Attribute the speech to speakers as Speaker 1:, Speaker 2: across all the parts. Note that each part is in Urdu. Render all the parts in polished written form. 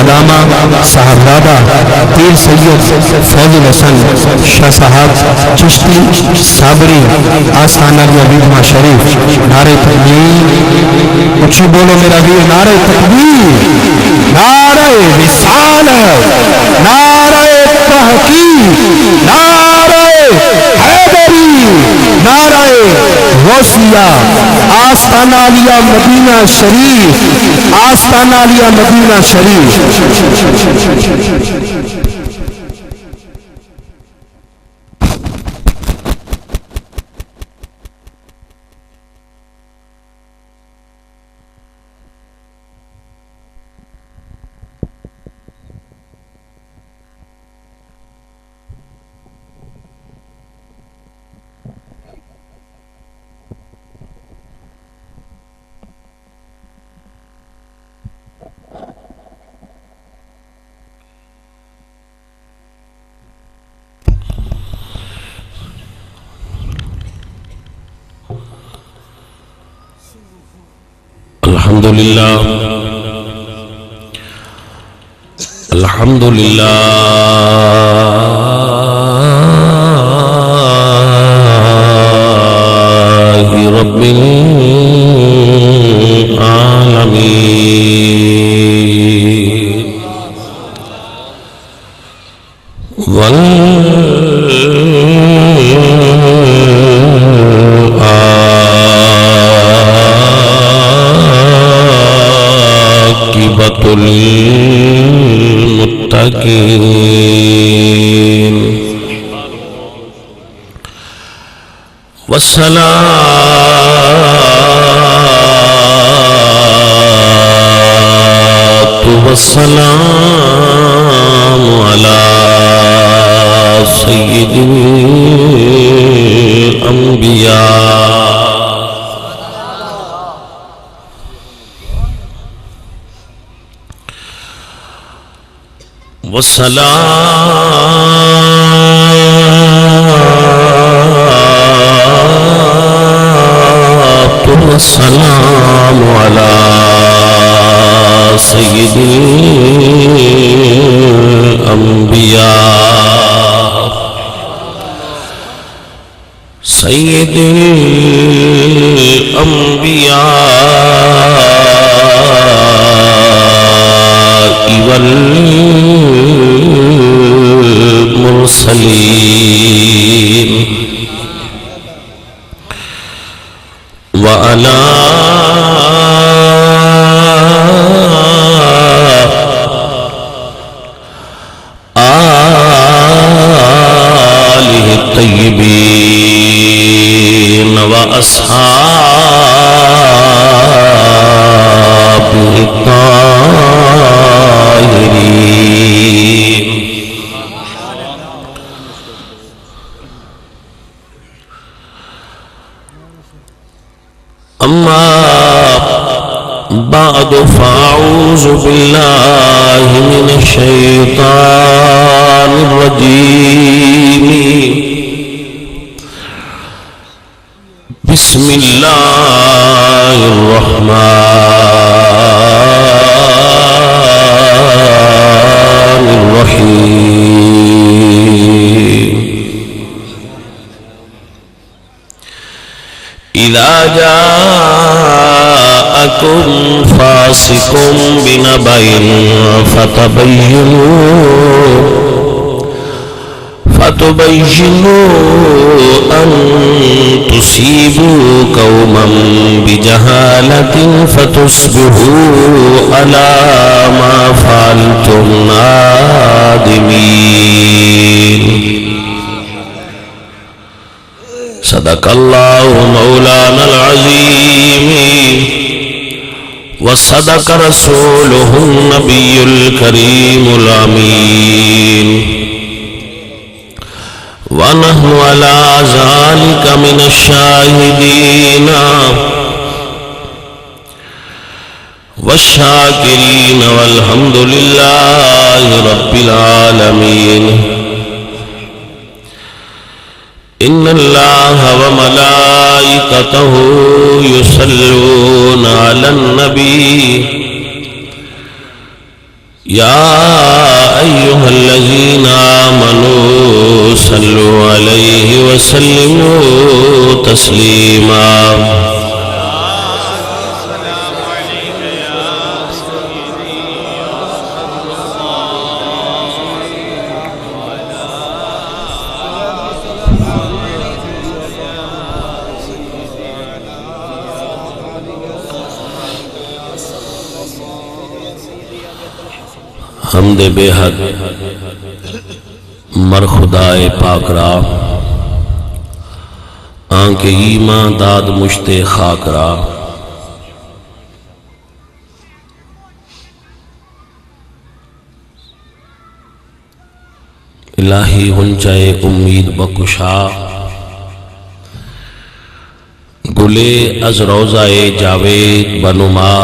Speaker 1: علامہ صاحبزادہ پیر سید فیض الحسن شاہ صاحب چشتی صابری آستانہ علیہ شریف. نعرہ تکبیر، اچھی بولو میرا ویر، نعرہ تکبیر، نعرہ رسالت، نعرہ تحقیق، نعرہ حیدری، نعرہ غوثیہ، آستانہ علیہ مدینہ شریف، آستانہ علیہ مدینہ شریف.
Speaker 2: الحمدللہ الحمدللہ رب العالمین للمتقین والصلاة والسلام على سید الانبیاء والصلاة والسلام على سید الانبیاء سید الانبیاء والمرسلین وعلى آله الطيبين وأصحابه الطاهرين. أما بعد فأعوذ بالله من الشيطان الرجيم. بسم الله الرحمن الرحيم. إذا جاءكم فاسق بنبأ فتبينوا أن تصيبوا قوما بجهالة فتصبحوا على ما فعلتم نادمين. صدق الله مولانا العظيم وصدق رسوله النبي الكريم الأمين. ونحن على ذلك من الشاهدين والشاكرين والحمد لله رب العالمين. إن الله وملائكته يصلون على النبي يا أيها الذين آمنوا صلوا عليه وسلموا تسليما حمد بے حد مر خدائے پاک را آنکھ ایمان داد مشت خاک را الہی ہنچائے امید بکشا گلے از روزائے جاوید بنما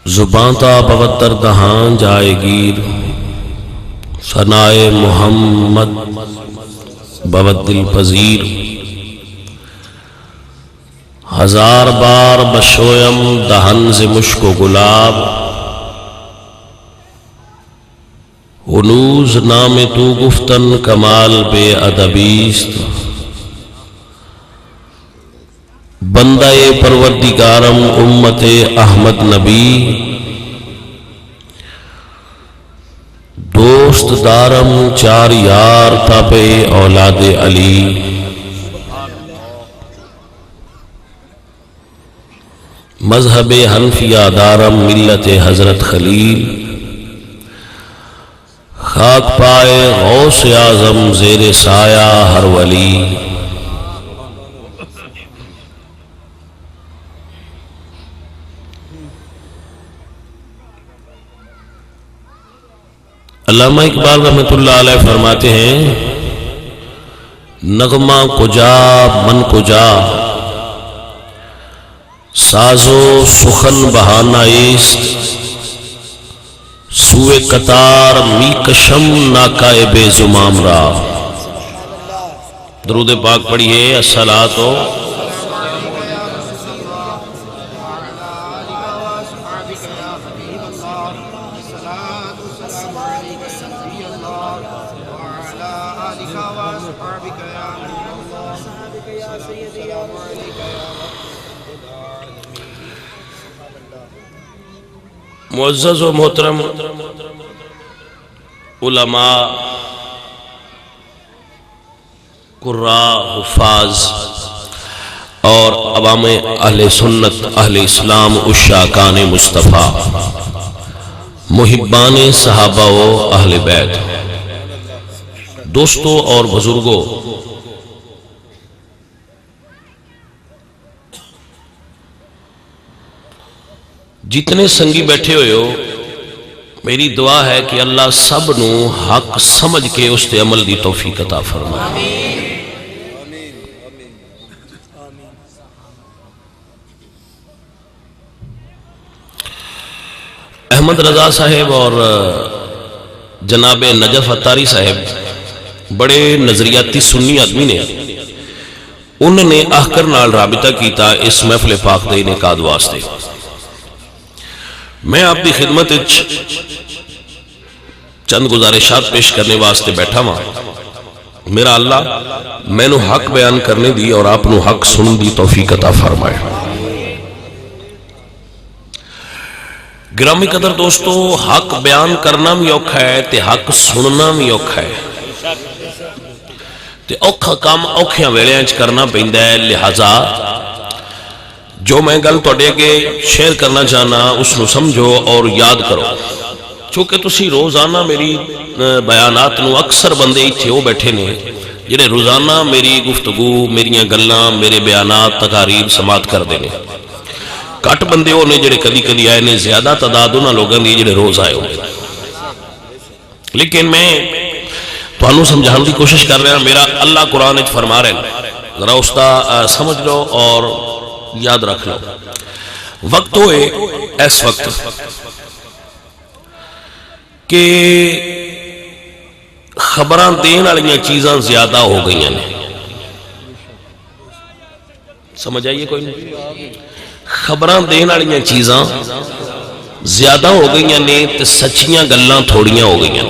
Speaker 2: زبان تا بوتر دہان جائے گیر ثنائے محمد بوت دل پذیر ہزار بار بشویم دہن سے مشک و گلاب ہنوز نام تو گفتن کمال بے ادبیست بندہ پروردگارم امت احمد نبی دوست دارم چار یار تابع اولاد علی مذہب حنفیہ دارم ملت حضرت خلیل خاک پائے غوث اعظم زیر سایہ ہر ولی علامہ اقبال رحمۃ اللہ علیہ فرماتے ہیں نغمہ کجا من کجا سازو سخن بہانہ ایست سوئے قطار می کشم ناکائے بے زمام را درود پاک پڑھیے الصلاۃ معزز و محترم علماء قراء حفاظ اور عوام اہل سنت اہل اسلام عشاقان مصطفیٰ محبان صحابہ و اہل بیت دوستوں اور بزرگوں جتنے سنگی بیٹھے ہوئے ہو میری دعا ہے کہ اللہ سب نو حق سمجھ کے اس تے عمل دی توفیق عطا فرمائے احمد رضا صاحب اور جناب نجف اتاری صاحب بڑے نظریاتی سنی آدمی نے انہوں نے آخر نال رابطہ کیتا اس محفل پاک دے انعقاد واسطے میں آپ کی خدمت چند گزارشات پیش کرنے واسطے بیٹھا ہوں میرا اللہ میں نو حق بیان کرنے دی اور آپ نو حق سن دی توفیق عطا فرمائے گرامی قدر دوستو حق بیان کرنا بھی اوکھا ہے تے حق سننا بھی اوکھا ہے تے اوکھا کام اوکھیاں ویلیاں کرنا پہندہ ہے لہذا جو میں گل توڑے کے شیئر کرنا چاہنا اس نو سمجھو اور یاد کرو چونکہ تسی روزانہ میری بیانات نو اکثر بندے تھے وہ بیٹھے نے جنہیں روزانہ میری گفتگو میری گلاں میرے بیانات تقاریر سماعت کر دینے کٹ بندے ہونے جڑے کدی کدی آئے نے زیادہ تعداد انہاں لوگاں دی جڑے روز آئے ہوئے لیکن میں تانوں سمجھانے کی کوشش کر رہا میرا اللہ قرآن وچ فرما رہے ہیں ذرا اس کا سمجھ لو اور یاد رکھ لو وقت ہوئے اس وقت کہ خبران دین والی چیزاں زیادہ ہو گئی ہیں سمجھ آئیے کوئی نہیں خبراں دین والیاں چیزاں زیادہ ہو گئی نے تے سچیاں گلاں تھوڑیاں ہو گئی نے.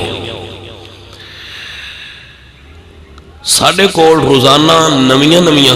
Speaker 2: ساڈے کول روزانہ نویاں نویاں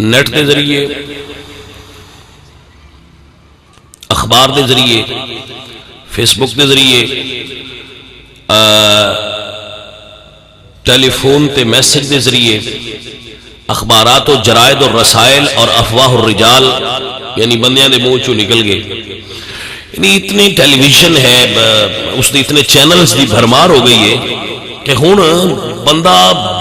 Speaker 2: نیٹ کے ذریعے, اخبار کے ذریعے, فیس بک کے ذریعے, ٹیلی فون تے میسج کے ذریعے, اخبارات و جرائد اور رسائل اور افواہ الرجال یعنی بندیاں دے منہ چوں نکل گئے. یعنی اتنی ٹیلی ویژن ہے, اس نے اتنے چینلز دی بھرمار ہو گئی ہے کہ ہن بندہ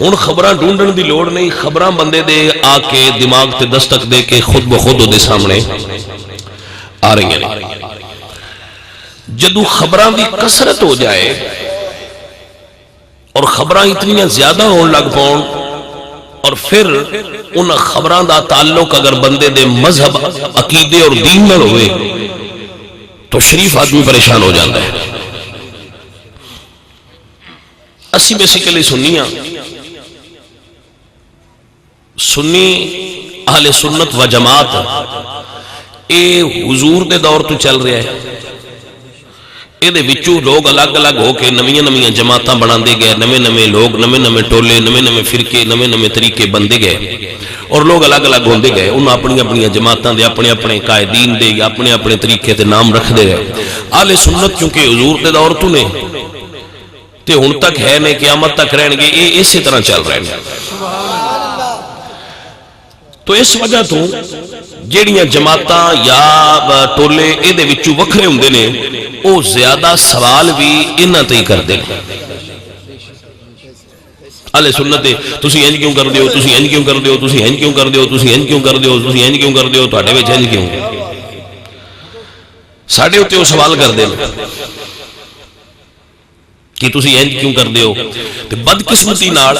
Speaker 2: ہن خبراں ڈھونڈن دی لوڑ نہیں, خبراں بندے دے آ کے دماغ تے دستک دے کے خود بخود دے سامنے آ رہی ہیں. جدو خبراں دی کثرت ہو جائے اور خبراں اتنی زیادہ ہون لگ پاؤں اور پھر ان خبراں دا تعلق اگر بندے دے مذہب, عقیدے اور دین نال ہوئے تو شریف آدمی پریشان ہو جاتا ہے. اسی بیسیکلی سنی اہل سنت و جماعت اے حضور دے دور تو چل رہا ہے. اے دے وچوں لوگ الگ الگ ہو کے نویاں نویاں جماعتاں بناندے گئے, نویں نویں لوگ, نویں نویں ٹولے, نویں نویں فرقے, نویں نویں طریقے بندے گئے اور لوگ الگ الگ ہوندے گئے. انہاں اپنی اپنی جماعتاں دے اپنے اپنے قائدین دے یا اپنے اپنے طریقے تے نام رکھ دے رہے. اہل سنت کیونکہ حضور دے دور تو نے تے ہن تک ہے نے, قیامت تک رہن گے, اے اسی طرح چل رہے ہیں. تو اس وجہ تو جیڑیاں جماعتاں یا ٹولے اے دے وچوں وکھرے ہوندے نے او زیادہ سوال بھی انہاں تے ہی کردے نے. اہل سنت تسی انج کیوں کر دیو, تسی انج کیوں کر دیو, تسی انج کیوں کر دیو, تسی انج کیوں کر دیو, تسی انج کیوں کر دیو, تہاڈے وچ انج کیوں, ساڈے اوتے او سوال کردے نے کہ تسی انج کیوں کر دیو. تے بدقسمتی نال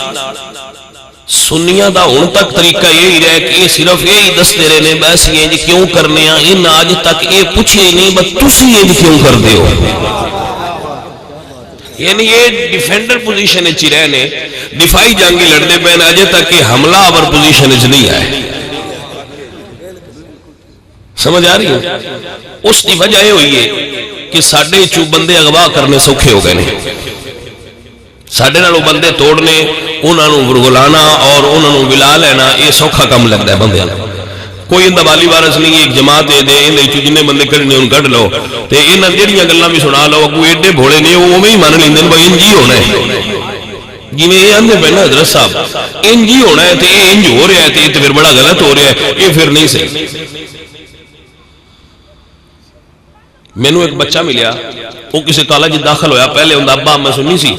Speaker 2: سنیاں دا ہن تک طریقہ یہی رہا کہ یہ صرف یہی دستے رہے بس یہ کیوں کرنے ہیں, ان آج تک یہ پوچھے نہیں بس تسی یہ کیوں کر دیو. یعنی یہ ڈیفینڈر پوزیشن اچھی رہنے, دفاعی جنگی لڑنے پہنے, آج تک یہ حملہ آور پوزیشن اچھ نہیں آئے. سمجھ آ رہی ہے؟ اس کی وجہ یہ ہوئی ہے کہ ساڑھے چو بندے اغوا کرنے سوکھے ہو گئے ہیں. ساڑھے نالوں بندے توڑنے, انہوں نے ورگلانا اور انہوں نے ولا لینا, یہ سوکھا کم لگتا ہے بندے. کوئی اندہ والی وارث نہیں, ایک جماعت دے اندہ جنہیں بندے کرنے ان کٹ لو تے انہاں جڑیاں گلاں بھی سنا لو, کوئی ایڈے بھولے نہیں وہ میں ہی مان لیندے بھائی انج ہی ہونا ہے. جی میں یہ آندے پہنا حضرت صاحب انج ہی ہونا ہے تے یہ انج ہو رہا ہے تے پھر بڑا غلط ہو رہا ہے, یہ پھر نہیں صحیح. میں نے ایک بچہ ملیا, وہ کسی کالج داخل ہویا, پہلے ان ابا میں سنی سی,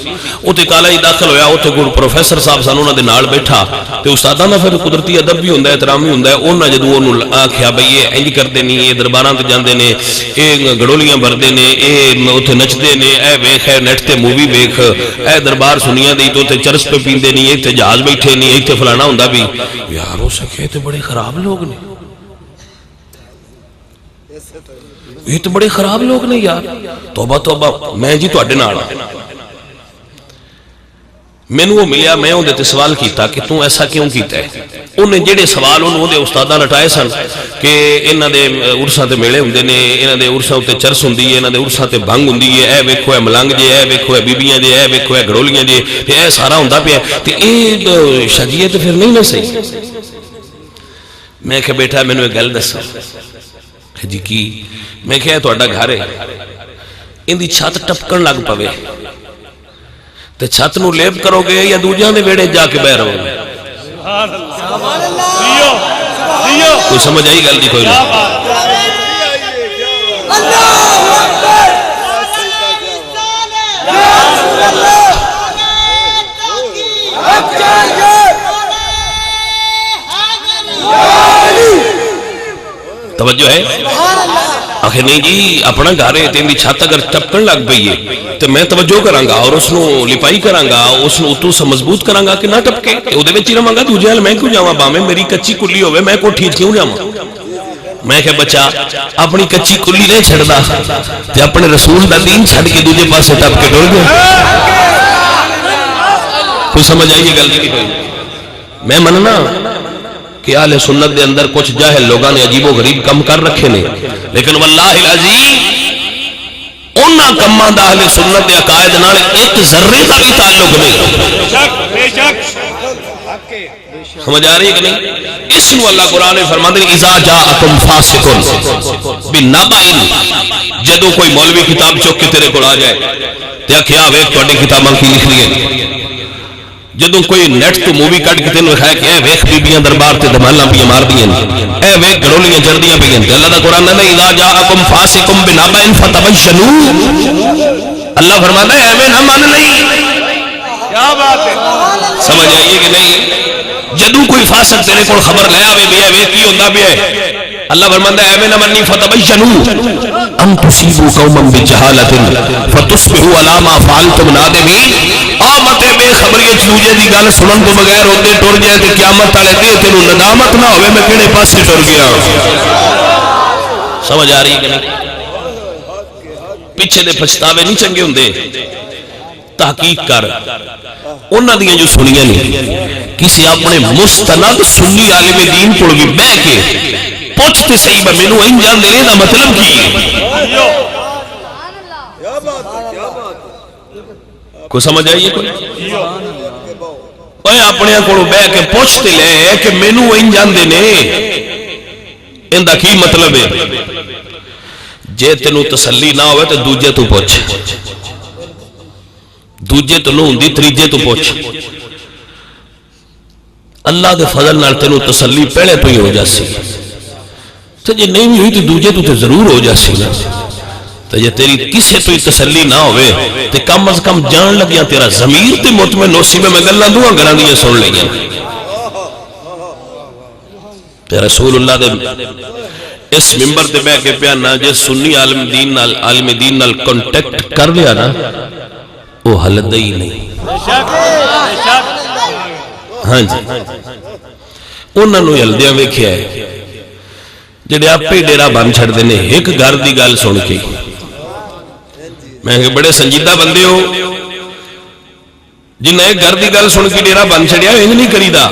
Speaker 2: وہ تے کالج داخل ہویا, وہ کوئی پروفیسر صاحب سانوں انہاں دے نال بیٹھا تے استاداں دا پھر قدرتی ادب بھی ہوندا ہے, احترام بھی ہوندا ہے. انہاں جدوں اونوں آکھیا بھئی یہ انج کردے نہیں, یہ درباراں تے جاندے نے, اے گڑولیاں بھردے نے, اے اوتھے نچدے نے, اے ویکھ اے نیٹ تے مووی ویکھ, اے دربار سنیاں دی تو تے چرس پہ پیندے نہیں, ایتھے جہاز بیٹھے نہیں, ایتھے فلانا ہوندا بھی. یار ہو سکے تے بڑے خراب لوگ نے, یہ تو بڑے خراب لوگ نے یار. توبہ توبہ, میں جی تواڈے نال مینوں وہ ملیا, میں اون دے سوال کیتا کہ تو ایسا کیوں کیتا ہے. انہیں جڑے سوال انہوں دے استاداں لٹائے سن کہ انہاں دے عرساں تے میلے ہوندے نے, انہاں دے عرساں تے چرس ہوندی ہے, انہاں دے عرساں تے بھنگ ہوندی ہے, اے ویکھو اے ملنگ جے, اے ویکھو اے بیبیاں جے, اے ویکھو اے گڑولیاں جے, تے اے سارا ہوندا پیا تے اے شجیت پھر نہیں نہ صحیح. میں کہ بیٹا مینوں ایک گل دسو. جی کی؟ میں کہا تہاڈا گھر ہے, ان دی چھت ٹپکن لگ پوے تے چھت نو لیپ کرو گے یا دوجیاں دے ویڑے جا کے بہ رہو گے؟ کوئی سمجھ آئی گل دی کوئی نہیں؟ توجہ ہے؟ آخر نہیں جی اپنا گھر ہے تین دی چھت اگر ٹپکن لگ پئی ہے تو میں توجہ کرانگا اور اس نو لپائی کرانگا, اس نو اتو سے مضبوط کرانگا کہ نہ ٹپکے. او دے وچ رہواں گا دوجے نال میں کیوں جاواں, باویں میری کچی کلی ہوے میں کوٹھی وچ کیوں جاواں. میں کہ بچہ اپنی کچی کلی نہیں چھڑدا تے اپنے رسول دا دین چھڈ کے دوجے پاسے ٹپ کے ٹر گیا. کوئی سمجھ آئیے گل کی ہوئی؟ میں مننا کہ اہل سنت دے اندر کچھ جاہل لوگاں نے عجیب و غریب کم کر رکھے نے، لیکن واللہ العظیم انہاں کماں دا اہل سنت دے عقائد نال ایک ذرے کا بھی تعلق نہیں۔ سمجھ آ رہی ہے کہ نہیں؟ اس نو اللہ قرآن میں فرماتے ہیں اذا جاءکم فاسق بنبأ، جدو کوئی مولوی کتاب چوک کے تیرے کو آ جائے تے کیا ویکھ تہاڈی کتاباں کی لکھ لی ہے، جدوں کوئی نیٹ تو مووی کٹ کے تینوں دکھائے کہ اے ویکھ بیبییاں دربار تے دھمالاں پیاں مار دیاں، اے ویکھ گھڑولیاں چڑھدیاں پیاں، تے اللہ دا قرآن نے اذا جاءکم فاسق بنبأ فتبینوا، اللہ فرماتا ہے ایویں نہ من نہیں۔ کیا بات ہے، سمجھ آئیے کہ نہیں؟ جدوں کوئی فاسق تیرے کو خبر لے آوے بھی اے ویکھ کی ہوندا پیا ہے، اللہ فرماتا ہے ایویں نہ منی فتبینوا ان تصیبوا قوما بجہالۃ فتصبحوا علی ما فعلتم نادمین۔ آ متے بے خبری دوجے دی گل سنن تو بغیر اوتے ٹر جائے تے قیامت والے دن تینوں ندامت نہ ہوے میں کہڑے پاسے ٹر گیا۔ سمجھ آ رہی ہے کہ نہیں؟ پیچھے دے پچھتاوے نہیں چنگے ہوندے، تحقیق کر انہاں دیاں جو سنیاں نہیں، کسی اپنے مستند سنی عالم دین کو بھی بہ کے پوچھتے صحیح با مینوں ان جان دینے دا مطلب کی ہے؟ کوئی سمجھ آئیے کوئی؟ اوے اپنے کو بہ کے پوچھتے لے کہ مینوں ان جان دینے ان دا کی مطلب ہے؟ جے تینوں تسلی نہ ہوئے تو دوجے تو پوچھ، دوجے تو نہ ہوندی تریجے تو پوچھ، اللہ دے فضل نال تینوں تسلی پہلے تو ہی ہو جاسی، تو جے نہیں ہوئی تو دوجے تو ضرور ہو جاسی نا۔ تو جے تیری کسے تو ہی تسلی نہ ہوئے تو کم از کم جان لگیاں تیرا ضمیر تے مطمئن ہوسی میں گلاں دوہاں گھراں دیاں سن لگیاں۔ تے رسول اللہ دے اس ممبر تے بیٹھ کے پیا نہ جے سنی عالم دین نال کانٹیکٹ کر لیا نا وہ حلت ہی نہیں۔ ہاں جی انہاں نوں ہلدیاں ویکھیا ہے جڑے آپے ڈیرا بن چھڑدے نے ایک گھر دی گل سن کے۔ میں کہ بڑے سنجیدہ بندے ہو، جنہیں ایک گھر دی گل سن کے ڈیرا بن چھڑیا انج نہیں کریدا،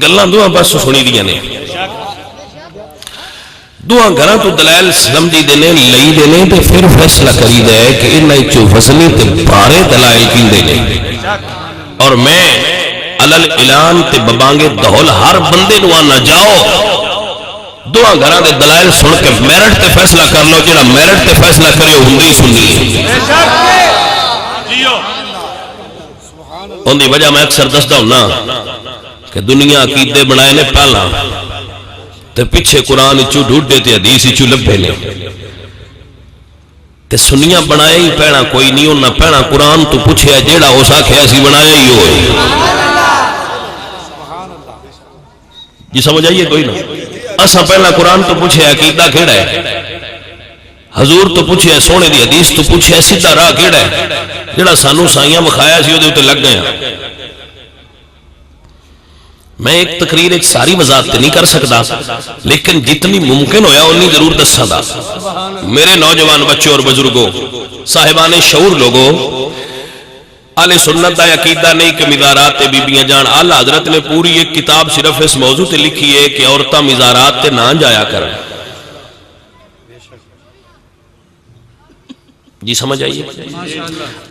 Speaker 2: گلاں دوہاں بس سنی دیاں نے، دوہاں گھراں تو دلائل سمجھی دینے لئی دینے تے پھر فیصلہ کری دے کہ انہاں وچوں وزنی تے بھارے دلائل کیندے نے۔ اور میں علل اعلان تے ببانگے دہل ہر بندے نو نہ جاؤ، دوہاں گھراں دے دلائل سن کے میرٹ تے فیصلہ کر لو، جڑا میرٹ تے فیصلہ کرے ہوندی سنی ہے۔ ان دی وجہ میں اکثر دسدا ہوں نا کہ دنیا عقیدے بنائے نے پہلا تے پیچھے قرآن چو ڈھونڈے تے حدیث چو لبھے نے، تے سنیاں بنائے ہی پہنا کوئی نہیں، انہاں پہنا قرآن تو پوچھے جیڑا ہو ساکھے ایسی بنایا ہی ہوئے۔ جی سمجھ آئیے کوئی نا؟ اسا پہلا قرآن تو پوچھے عقیدہ کیڑا ہے، حضور تو پوچھے سونے دی حدیث تو پوچھے سیدھا راہ کیڑا ہے، جڑا سانو سائیاں مکھایا سی اودے تے لگ گئے۔ میں ایک تقریر ایک ساری وضاحت نہیں کر سکتا، لیکن جتنی ممکن ہویا اتنی ضرور دساں گا۔ میرے نوجوان بچوں اور بزرگوں، صاحبان شعور لوگوں، اہل سنت دا عقیدہ نہیں کہ مزارات تے بیبیاں جان۔ اعلی حضرت نے پوری ایک کتاب صرف اس موضوع تے لکھی ہے کہ عورتاں مزارات تے نہ جایا کریں۔ جی سمجھ آئیے؟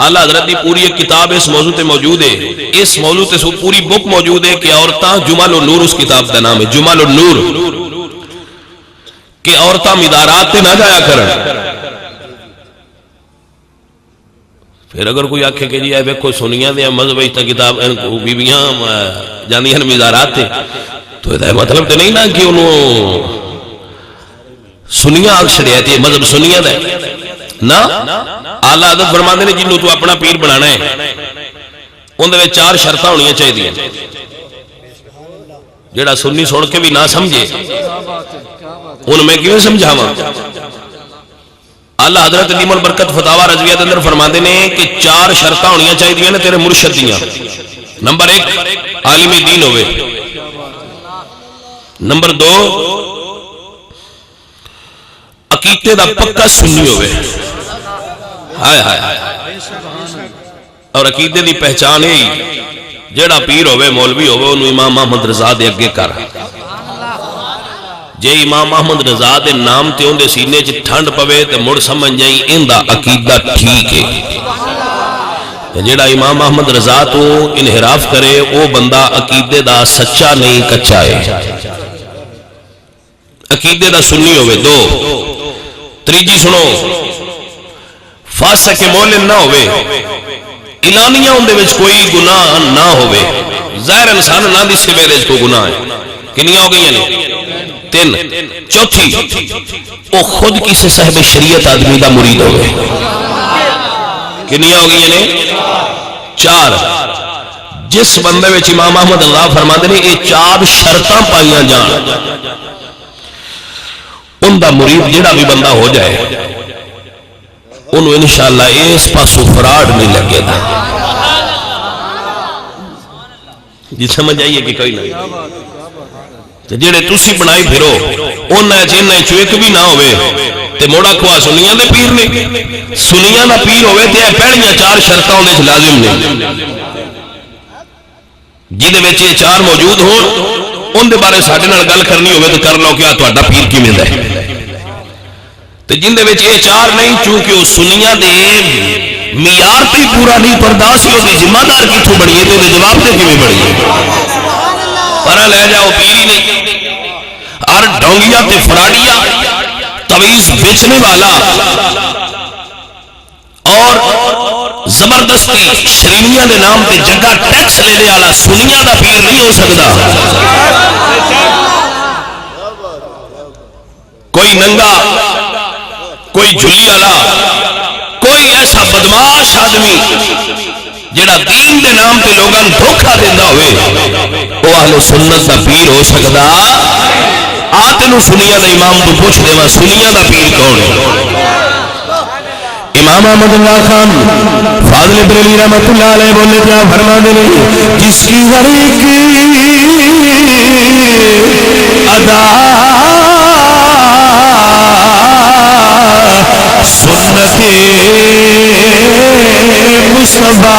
Speaker 2: اعلی حضرت کی پوری ایک کتاب اس موضوع تے موجود ہے، اس موضوع تے پوری بک موجود ہے کہ عورتاں، جمال النور اس کتاب کا نام ہے، جمال النور، کہ عورتاں مزارات تے نہ جایا کریں۔ پھر اگر کوئی آکھے کہ جی اے ویکھو سنیاں دے مذہب وچ کتاب بیبیاں جاندیاں مزارات تے، تو یہ مطلب تے نہیں نا کہ انہوں سنیاں آگ چھڑیا تے مذہب سنیاں دے نا۔ اعلیٰ حضرت فرماندے نے جنوں تو اپنا پیر بنانا ہے ان دے چار شرطاں ہونیاں چاہیے، جڑا سنی سن کے بھی نہ سمجھے ان میں کیوں سمجھاواں۔ اعلیٰ حضرت نیم البرکت فتاوی رضویہ دے اندر فرماندے نے کہ چار شرطاں ہونیاں چاہیے نے تیرے مرشد دیاں۔ نمبر 1 عالم دین ہوئے، نمبر 2 عقیدے دا پکا سنی ہوئے، ہائے ہائے اور عقیدے دی پہچان ہے جیڑا پیر ہوئے مولوی ہوئے انہوں امام احمد رضا دے اگے کر جے امام احمد رضا دے نام تے ان دے سینے چ ٹھنڈ پوے تے مڑ سمجھ جائیں ان دا عقیدہ ٹھیک ہے جیڑا امام احمد رضا تو انحراف کرے وہ بندہ عقیدے دا سچا نہیں کچا ہے عقیدے دا سنی ہوئے دو تریجی سنو فاسق مولن نہ ہوئے اعلانیہ ان دے وچ کوئی گناہ نہ ہوئے ظاہر انسان نہ دسے میرے کو گناہ ہے کنیاں ہو گئی ہیں تین چوتھی وہ خود کسی صاحب شریعت آدمی دا مرید ہوئے کنیاں ہو گئی ہیں چار جس بندے وچ امام احمد اللہ فرماندے نے یہ چار شرطاں پائیاں جان ان دا مرید جڑا بھی بندہ ہو جائے انہوں انشاءاللہ اس پاسو فراڈ نہیں لگے گا جی سمجھ آئیے کہ کوئی نہیں جڑے تسی بنائی پھرو انہیں چینہ چویک بھی نہ ہوئے تے موڑا کھوا سنیاں دے پیر نے سنیاں دا پیر ہوئے تے پہلیاں چار شرطاں دے لازم نے جیدے میں یہ چار موجود ہوں ان دے بارے ساڑھے نال گل کرنی ہوئے تو کر لو کیا تو اڈا پیر کی میں دے تو جن دے وچ یہ چار نہیں چونکہ وہ سنیاں دے معیار پہ پورا نہیں پرداس ہی ہوگی ذمہ دار کی تو بڑی ہے تو جواب دے کی بھی بڑی ہے پرہ لے جاؤ پیری نہیں اور ڈونگیا تے فراڈیا تویز بیچنے والا اور زبردستی شرینیاں دے نام تے جگہ ٹیکس لینے والا سنیاں دا پیر نہیں ہو سکتا کوئی ننگا کوئی جھلی والا کوئی ایسا بدماش آدمی جڑا دین دے نام پہ لوگاں دھوکہ دینا ہوئے وہ اہل سنت دا پیر ہو سکتا آتے نو سنیاں دا امام تو پوچھ دے وہاں سنیاں دا پیر کون ہے امام احمد اللہ خان فاضل بریلی رحمت اللہ علیہ بولے کیا فرما دینے جس کی غریق ادا سنت مصطفیٰ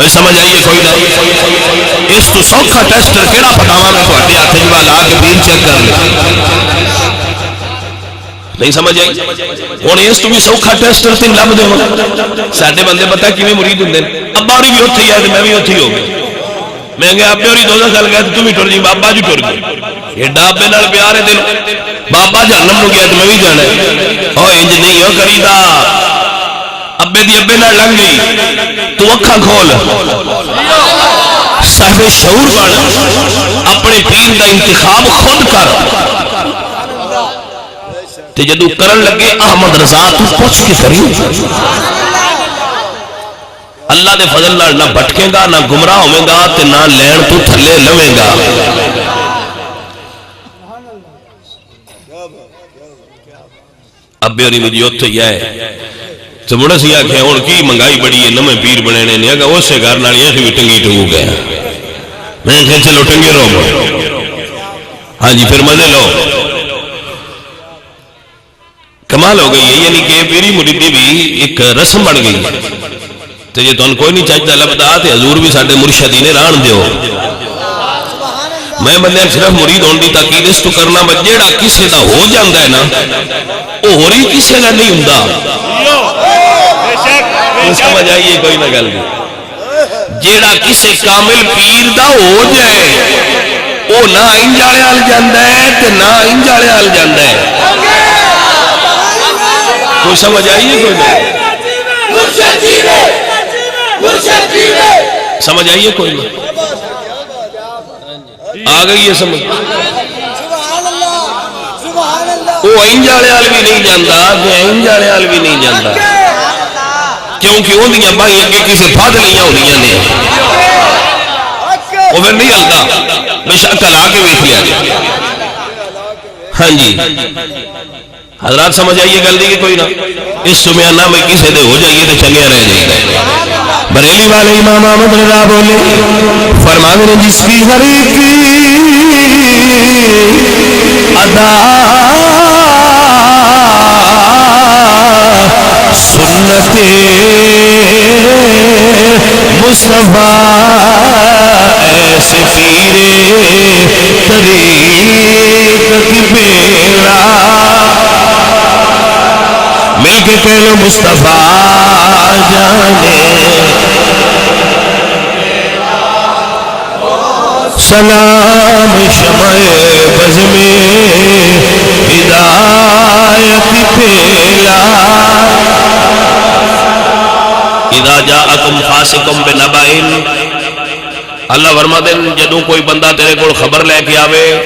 Speaker 2: سمجھ آئیے کوئی نہیں اس تو سوکھا ٹیسٹر کیڑا پٹاوا میں تو اٹھے آتے جوال آگے پیر چیک کر لیں نہیں سمجھ آئی اور اس تو بھی سوکھا ٹیسٹر تین لب دے ہوں ساڑھے بندے پتہ کیویں مرید ہوں دیں ابا اور بھی ہوتی ہے میں بھی ہوتی ہو گئی میں گیا ابے اور ہی دوزہ سال گیا تو تم ہی ٹور جی بابا جو ٹور گئی یہ ڈابے نال پیارے دل بابا جہنم نو گیا تو میں بھی جانا ہے اوہ انج نہیں ہو کری دا ابے دی ابے نال لنگ گئی تو اکھاں کھول صاحب شعور بن اپنے پیر دا انتخاب خود کر تے جدو کرن لگے احمد رضا تو پوچھ کے کری اللہ دے فضل نہ بھٹکے گا نہ گمراہ ہوئے گا تے نہ لین تو تھلے لوے گا ابے اور مجھے اتھے ہی ہے تو بڑا سی آکھیں اور کی منگائی بڑی ہے نمیں پیر بنینے نہیں آگا اسے گھر نالی ہے کہ ٹنگی ٹنگو گیا میں کہتے چلو ٹنگے رو ہاں جی پھر مزے لو کمال ہو گئی ہے یعنی کہ پیری مریدی بھی ایک رسم بڑھ گئی تو یہ تو ان کوئی نہیں چاہتا لبدا تے حضور بھی ساڑھے مرشدین ران دیو میں بندے صرف مرید ہون دی تاکید اس تو کرنا بجیڑا کسے دا ہو جاندہ ہے نا وہ ہو رہی کسے دا نہیں ہندہ اس کا مجھائیے کوئی نہ گل دی جیڑا کسے کامل پیر دا ہو جائے وہ نہ انجالے آل جاندہ ہے تے نہ انجالے آل جاندہ ہے کوئی سمجھ آئیے کوئی نہیں سمجھ آئیے کوئی نہیں آگئی یہ سمجھ وہ انجالے آل بھی نہیں جاندہ کہ انجالے آل بھی نہیں جاندہ کیونکہ وہ دیاں بھائی اگے کسی فادلیاں ہو دیاں نے وہ پھر نہیں ہلتا بے شکل آگے بھی کیا گیا ہاں جی حضرات سمجھ آئیے گل دی کہ کوئی نہ اس سمیانہ میں کسی دے ہو جائیے تو چنگے رہ جائیے بریلی والے امام احمد رضا بولے فرمانے جس کی غریق ادا سنت مصطفیٰ ایسے پیرے طریقت بیڑا مل کے کہہ لو مصطفیٰ جانے سلام شمع بز میں ہدایت پھیلا اذا جاءکم فاسقم بنبأ اللہ فرما دے جدوں کوئی بندہ تیرے کول خبر لے کے آوے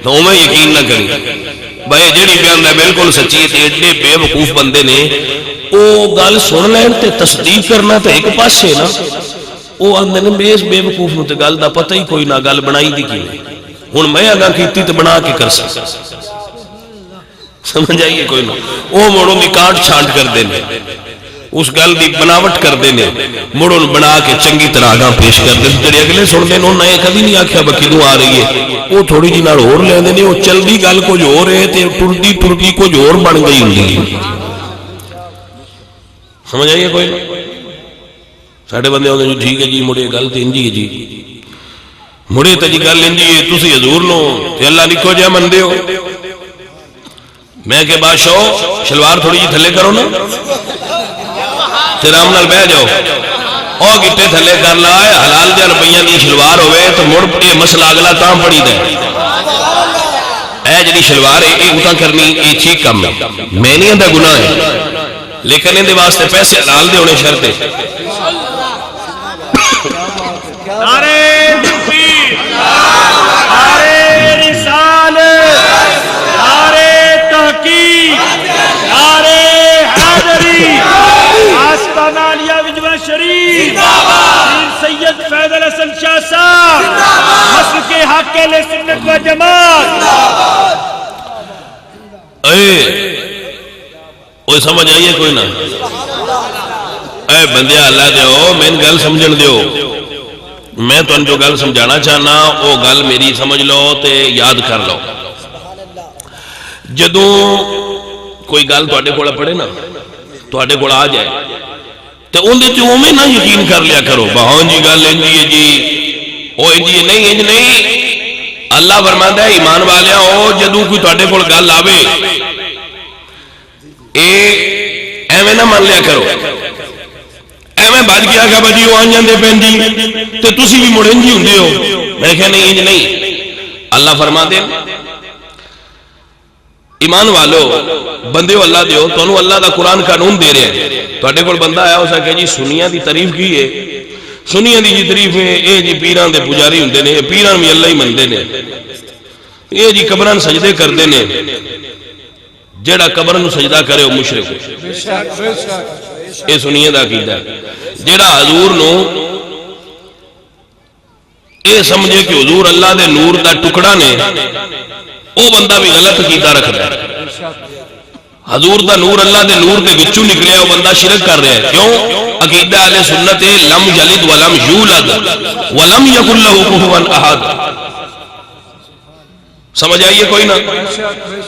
Speaker 2: تو میں یقین نہ کری بھائی جیڑی بیان ہے بالکل سچی ہے ایڈے بے وقوف بندے نے او گل سن لین تے تصدیق کرنا تے ایک پاسے نا وہ آندے نے اس بے وقوف نو تے گل دا پتہ ہی کوئی نہ گل بنائی دی کی ہن میں اگاں کیتی تے بنا کے کر سکتا سمجھ آئیے کوئی نہ وہ موڑوں دی کاٹ چھانٹ کر دینے اس گل دی بناوٹ کر دینے موڑوں بنا کے چنگی طرح آگاں پیش کر دینے جڑے اگلے سن دے انہوں نے کبھی نہیں آکھیا بکیدوں آ رہی ہے وہ تھوڑی جی نال اور لے دینے وہ چل دی گل کچھ ہو رہے تے ٹرٹی ٹرٹی کچھ اور بن گئی ہوندی سمجھ آئیے کوئی نہ ساڑھے بندے ہوندے جو ٹھیک ہے جی مڑے گل تے انجی ہے جی مڑے تے جی گل انجی ہے تسی حضور نو تے اللہ نکو جا من دے ہو میں کہ بادشاہ شلوار تھوڑی جی تھلے کرو نا تے رام نال بہ جاؤ او گٹے تھلے کر لائے حلال دے روپیاں دی شلوار ہوئے تو مڑ اے مسئلہ اگلا تاں پڑی دے اے جڑی شلوار اے اوتاں کرنی اے ٹھیک کم ہے میں نہیں اندا گناہ ہے لیکن ان دے واسطے پیسے حلال دے ہونے شرط ہے
Speaker 3: نعرے تکبیر نعرے رسالت نعرے تحقیق نعرے حیدری آستانہ علیہ وجوہ شریف پیر سید فیض الحسن شاہ صاحب مسلک حق اہل سنت و جماعت
Speaker 2: اوہ سمجھ آئیے کوئی نہ اے بندے اللہ دے ہو میں گل سمجھن دیو میں تو ان جو گل سمجھانا چاہنا وہ گل میری سمجھ لو تے یاد کر لو جدوں کوئی گل تواڈے کول پڑے نا تواڈے کول آ جائے تے اون دے تے اوویں نہ یقین کر لیا کرو ہاں جی گل انجی ہے جی او انجی نہیں انج نہیں اللہ فرماندا ہے ایمان والیاں او جدوں کوئی تواڈے کول گل آوے اے ایویں نہ مان لیا کرو ایویں بج گیا کہ بجی وہ آن جاندے پین جی تے تسی بھی مڑن جی ہوندے ہو میں کہا نہیں انج نہیں اللہ فرما دے ایمان والو بندے ہو اللہ دیو تو انہوں اللہ دا قرآن قانون دے رہے ہیں تو اڈے کول بندہ آیا ہو سکے جی سنیاں دی تعریف کی ہے سنیاں دی جی تعریف ہے اے جی پیران دے پجاری ہوندے نے پیران بھی اللہ ہی مندے نے اے جی قبران سجدے کر دے نے جیڑا قبران سجدہ کرے وہ مشرک اے سنیاں دا عقیدہ ہے جیڑا حضور نو اے سمجھے کہ حضور اللہ دے نور دا ٹکڑا نے او بندہ بھی غلط عقیدہ رکھ رہا ہے حضور دا نور اللہ دے نور دے وچوں نکلے وہ بندہ شرک کر رہا ہے کیوں عقیدہ اہل سنت لم یلد ولم یولد ولم یکن لہ کفوا احد سمجھ آئیے کوئی نہ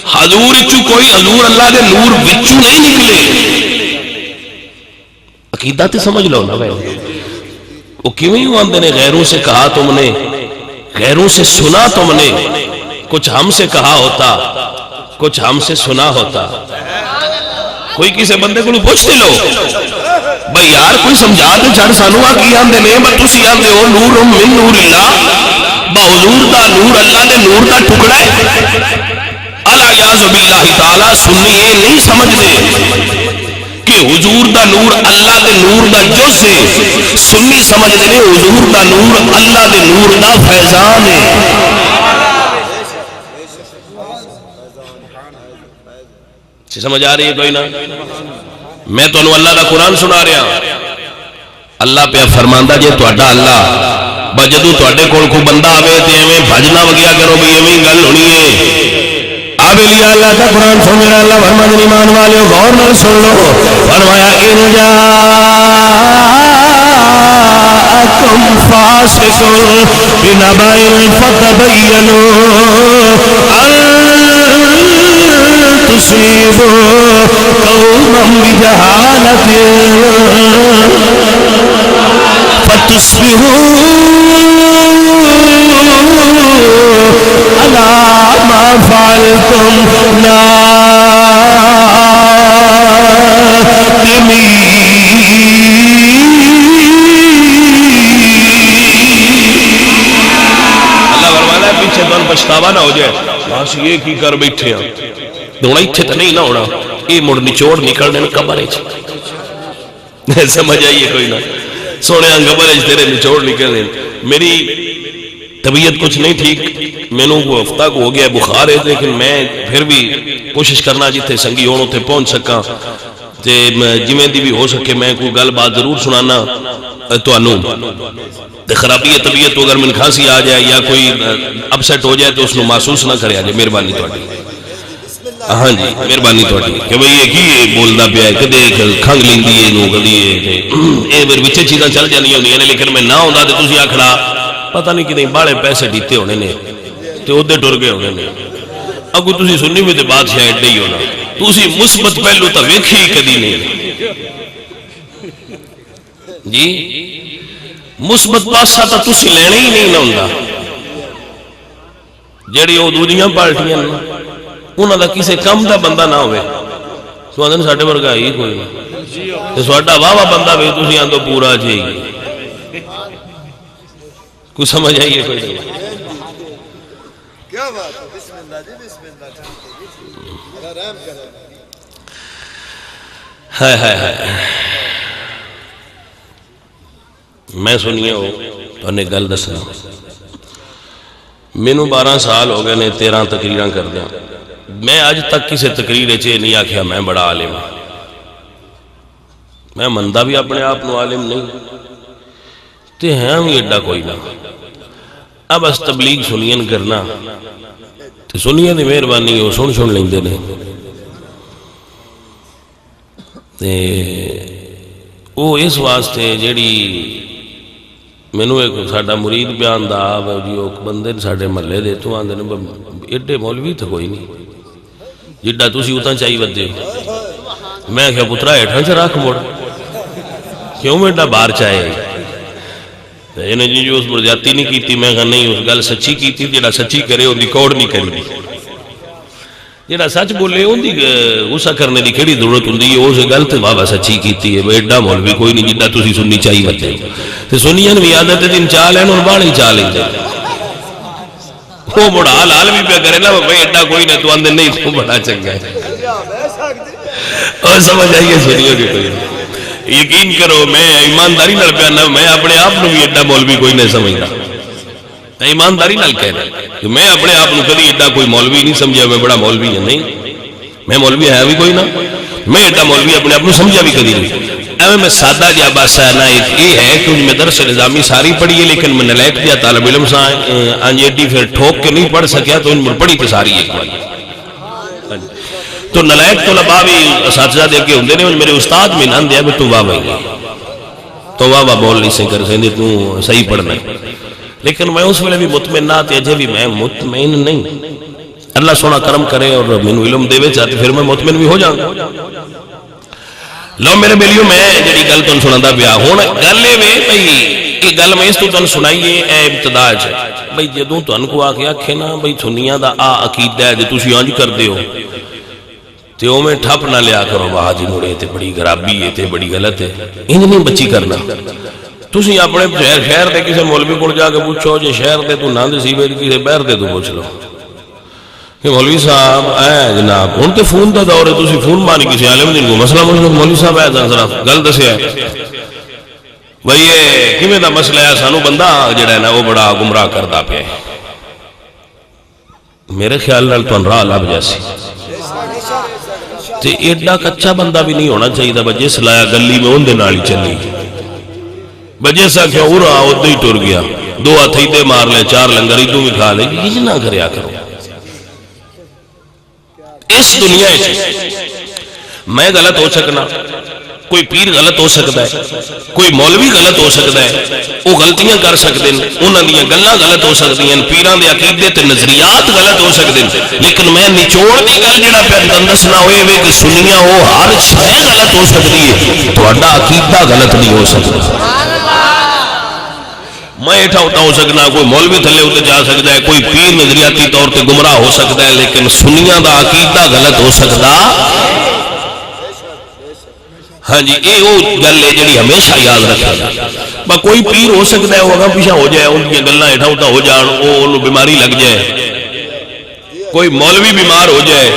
Speaker 2: حضور وچوں کوئی حضور اللہ دے نور وچوں نہیں نکلے عقیدہ تے سمجھ لو نا بھائی وہ کیوں آندے نے غیروں سے کہا تم نے غیروں سے سنا تم نے کچھ ہم سے کہا ہوتا کچھ ہم سے سنا ہوتا کوئی کسی بندے کو پوچھتے لو بھائی یار کوئی سمجھا دے چھڑ سانو آ کی آندے نے بس تسی آندے ہو نور من نور اللہ با حضور دا نور اللہ دے نور دا ٹکڑا ہے الیاذ باللہ تعالی سنی یہ نہیں سمجھ دے کہ حضور دا نور اللہ دے نور دا جز ہے سنی سمجھ دے حضور دا نور اللہ دے نور دا فیضان ہے سمجھ آ رہی ہے کوئی نہ میں تو انہوں اللہ دا قرآن سنا رہا اللہ پہ فرماندہ جے تو اڈا اللہ بجدو تو اڈے کول کو بندہ آوے تے میں بھجنا وگیا کرو بھی یہ گل ہونی ہے آبے لیا اللہ کا قرآن سن میرا اللہ فرماندہ ایمان والے غور نہ سن لو فرمایا ان جاءکم فاسق بنبأ فتبینوا ان
Speaker 1: تصيبوا قوما بجهالة فتصبحوا على ما فعلتم
Speaker 2: پیچھے تمہیں پچھتاوا نہ ہو جائے بس یہ کی کر بیٹھے ہیں دوڑا اتھے تو نہیں نہ ہونا یہ مڑ نچوڑ نکل دیں قبر سمجھ آئیے کوئی نہ سونے قبر تیرے نچوڑ نکل دیں میری طبیعت کچھ نہیں ٹھیک میں نے ہفتہ کو ہو گیا بخار ہے لیکن میں پھر بھی کوشش کرنا جتنے سنگی ہوں اتنے پہنچ سکا جویں دی بھی ہو سکے میں کوئی گل بات ضرور سنانا خرابی طبیعت اگر من کھانسی آ جائے یا کوئی اپسیٹ ہو جائے تو اس کو محسوس نہ کرے جائے مہربانی تھوڑی ہاں جی مہربانی تھوڑی کہ بھئی یہ کی بولنا پیا ہے کدے کھنگ لیندی ہے نو کدی یہ میرے وچے چیزاں چل جانی ہوندی ہیں لیکن میں نہ ہوندا تے تسی آکھنا پتہ نہیں کتنے باڑے پیسے دیتے ہونے نے تے اودے ٹر گئے ہونے نے اگو تسی سننی میں تے بادشاہ ایڈے ہی ہونا تسی مثبت پہلو تا ویکھی کدی نہیں جی مثبت پاسا تا تسی لینا ہی نہیں نہ ہوندا جڑی او دوجیاں پارٹیاں انہاں دا کسے کم دا بندہ نہ ہوئے تو آندن ساڈے ورگا ہی کوئی نہیں تے ساڈا واہ بندہ وے تسی آندو پورا جی کوئی سمجھ آئیے کوئی نہیں کیا بات ہے بسم اللہ جی بسم اللہ رحم کرے ہائے ہائے ہائے میں سنیے ہو تو انہیں گل دسنا میں 12 سال ہو گئے نے 13 تقریراں کر دیا میں آج تک کسی تقریر چے نہیں آکھیا میں بڑا عالم میں مندہ بھی اپنے آپ نو عالم نہیں تے ہیں ہم ایڈا کوئی نہ اب اس تبلیغ سنین کرنا تے سنین دی مہربانی ہو سن لیندے نے تے وہ اس واسطے جیڑی میں نے ایک ساڑھا مرید بیان دا جو بندے ساڑھے محلے دے تو آندے نے ایڈے مولوی تھا کوئی نہیں جڈا تسی اتنا چاہی ودے میں کہا پترا ایٹھاں سے راکھ موڑ کیوں میں ایڈا بار چاہے انہیں جی جو اس پر جاتی نہیں کیتی میں کہا نہیں اس گل سچی کیتی جڑا سچی کرے ان دی کوڑ نہیں کری دی جڑا سچ بولے ان دی غصہ کرنے دی کھڑی ضرورت ہوندی ہے اس گل تے بابا سچی کیتی ہے ایڈا مولوی کوئی نہیں جڈا تسی سننی چاہی ودے تے سنیاں بھی عادت دن چال ہیں اور باڑی چال ہیں وہ بڑا حال بھی پہ کرے نا بھئی ایڈا کوئی نہ تو آندے نہیں تو بڑا چنگا ہے اور سمجھ آئیے سنیوں کے کوئی یقین کرو میں ایمانداری نال پیانا میں اپنے آپ نو بھی ایڈا مولوی کوئی نہیں سمجھتا ایمانداری نال کہنا کہ میں اپنے آپ نو کبھی ایڈا کوئی مولوی نہیں سمجھا میں بڑا مولوی ہے نہیں میں مولوی ہے بھی کوئی نہ میں ایڈا مولوی اپنے آپ نو سمجھا بھی کبھی نہیں ایویں میں سادہ جا بس ہے نا یہ ہے کہ میں درس نظامی ساری پڑھی ہے لیکن میں نلیک دیا طالب علم سا انجیڈی پھر ٹھوک کے نہیں پڑھ سکیا تو ان پر پڑھی تے ساری ایک بار تو نلیک طلباء بھی اساتذہ دے کے ہوندے نے میرے استاد میں نان دیا بھی تو واہ بھائی تو واہ بول نہیں سے کر سکتے تو صحیح پڑھنا ہے لیکن میں اس ویلے بھی مطمئن نہ تھے اجے بھی میں مطمئن نہیں اللہ سونا کرم کرے اور مینوں علم دے وے چاہتے پھر میں مطمئن بھی ہو جاؤں لو میرے بیلیوں میں جڑی گل تن سناندا پیا ہن گل اے وے بھئی یہ گل میں اس تو تن سنائیے اے ابتدا چ بھئی جدوں تن کو آ کے آکھے نا بھئی سنیاں دا عقیدہ ہے جے تسی انج کردے ہو تے او میں ٹھپ نہ لیا کرو واہ جی نوڑے تے بڑی خرابی ہے تے بڑی غلط ہے انج نہیں بچی کرنا تسی اپنے شہر دے کسی مولوی کول جا کے پوچھو جے شہر دے تو نہ دے سی وچ کسی بہر دے تو پوچھ لو کہ مولوی صاحب اے جناب ہن تے فون دا دور ہے تسی فون ماری کسی عالم دین کو مسئلہ مولوی صاحب اے ذرا گل دسیا بھئی یہ کیویں دا مسئلہ ہے سانو بندہ جڑا ہے نا وہ بڑا گمراہ کردا پیا ہے میرے خیال نال تو راہ لب جیسی تے ایڈا کچا بندہ بھی نہیں ہونا چاہیے بجے سلایا گلی میں ان دے نالی چلی بجے سا کیا ہو رہا ادھر ہی ٹر گیا 2 ہتھی دے مار لے 4 لنگر ہی تو بھی کھا لے یہ نہ کریا کرو اس دنیا میں غلط ہو سکنا کوئی پیر غلط ہو سکتا ہے، کوئی مولوی غلط ہو سکتا ہے، وہ غلطیاں کر سکتے ہیں، انہوں نے گلاں غلط ہو سکتی ہیں، پیران دے عقیدے تے نظریات غلط ہو سکتے ہیں، لیکن میں نچوڑ دی گل جڑا پہ دسنا ہوئے وے کہ سنیاں وہ ہر شے غلط ہو سکتی ہے، تہاڈا عقیدہ غلط نہیں ہو سکتا۔ میں اٹھا ہوتا ہو سکنا، کوئی مولوی تھلے ہوتے جا سکتا ہے، کوئی پیر نظریاتی طور پہ گمراہ ہو سکتا ہے، لیکن سنیاں دا عقیدہ غلط ہو سکتا۔ ہاں جی، یہ وہ گل ہے جی ہمیشہ یاد رکھے۔ کوئی پیر ہو سکتا ہے وہ اگاں پیچھے ہو جائے، ان کی گلاں ہیٹھا ہوتا ہو جان، وہ بیماری لگ جائے۔ کوئی مولوی بیمار ہو جائے،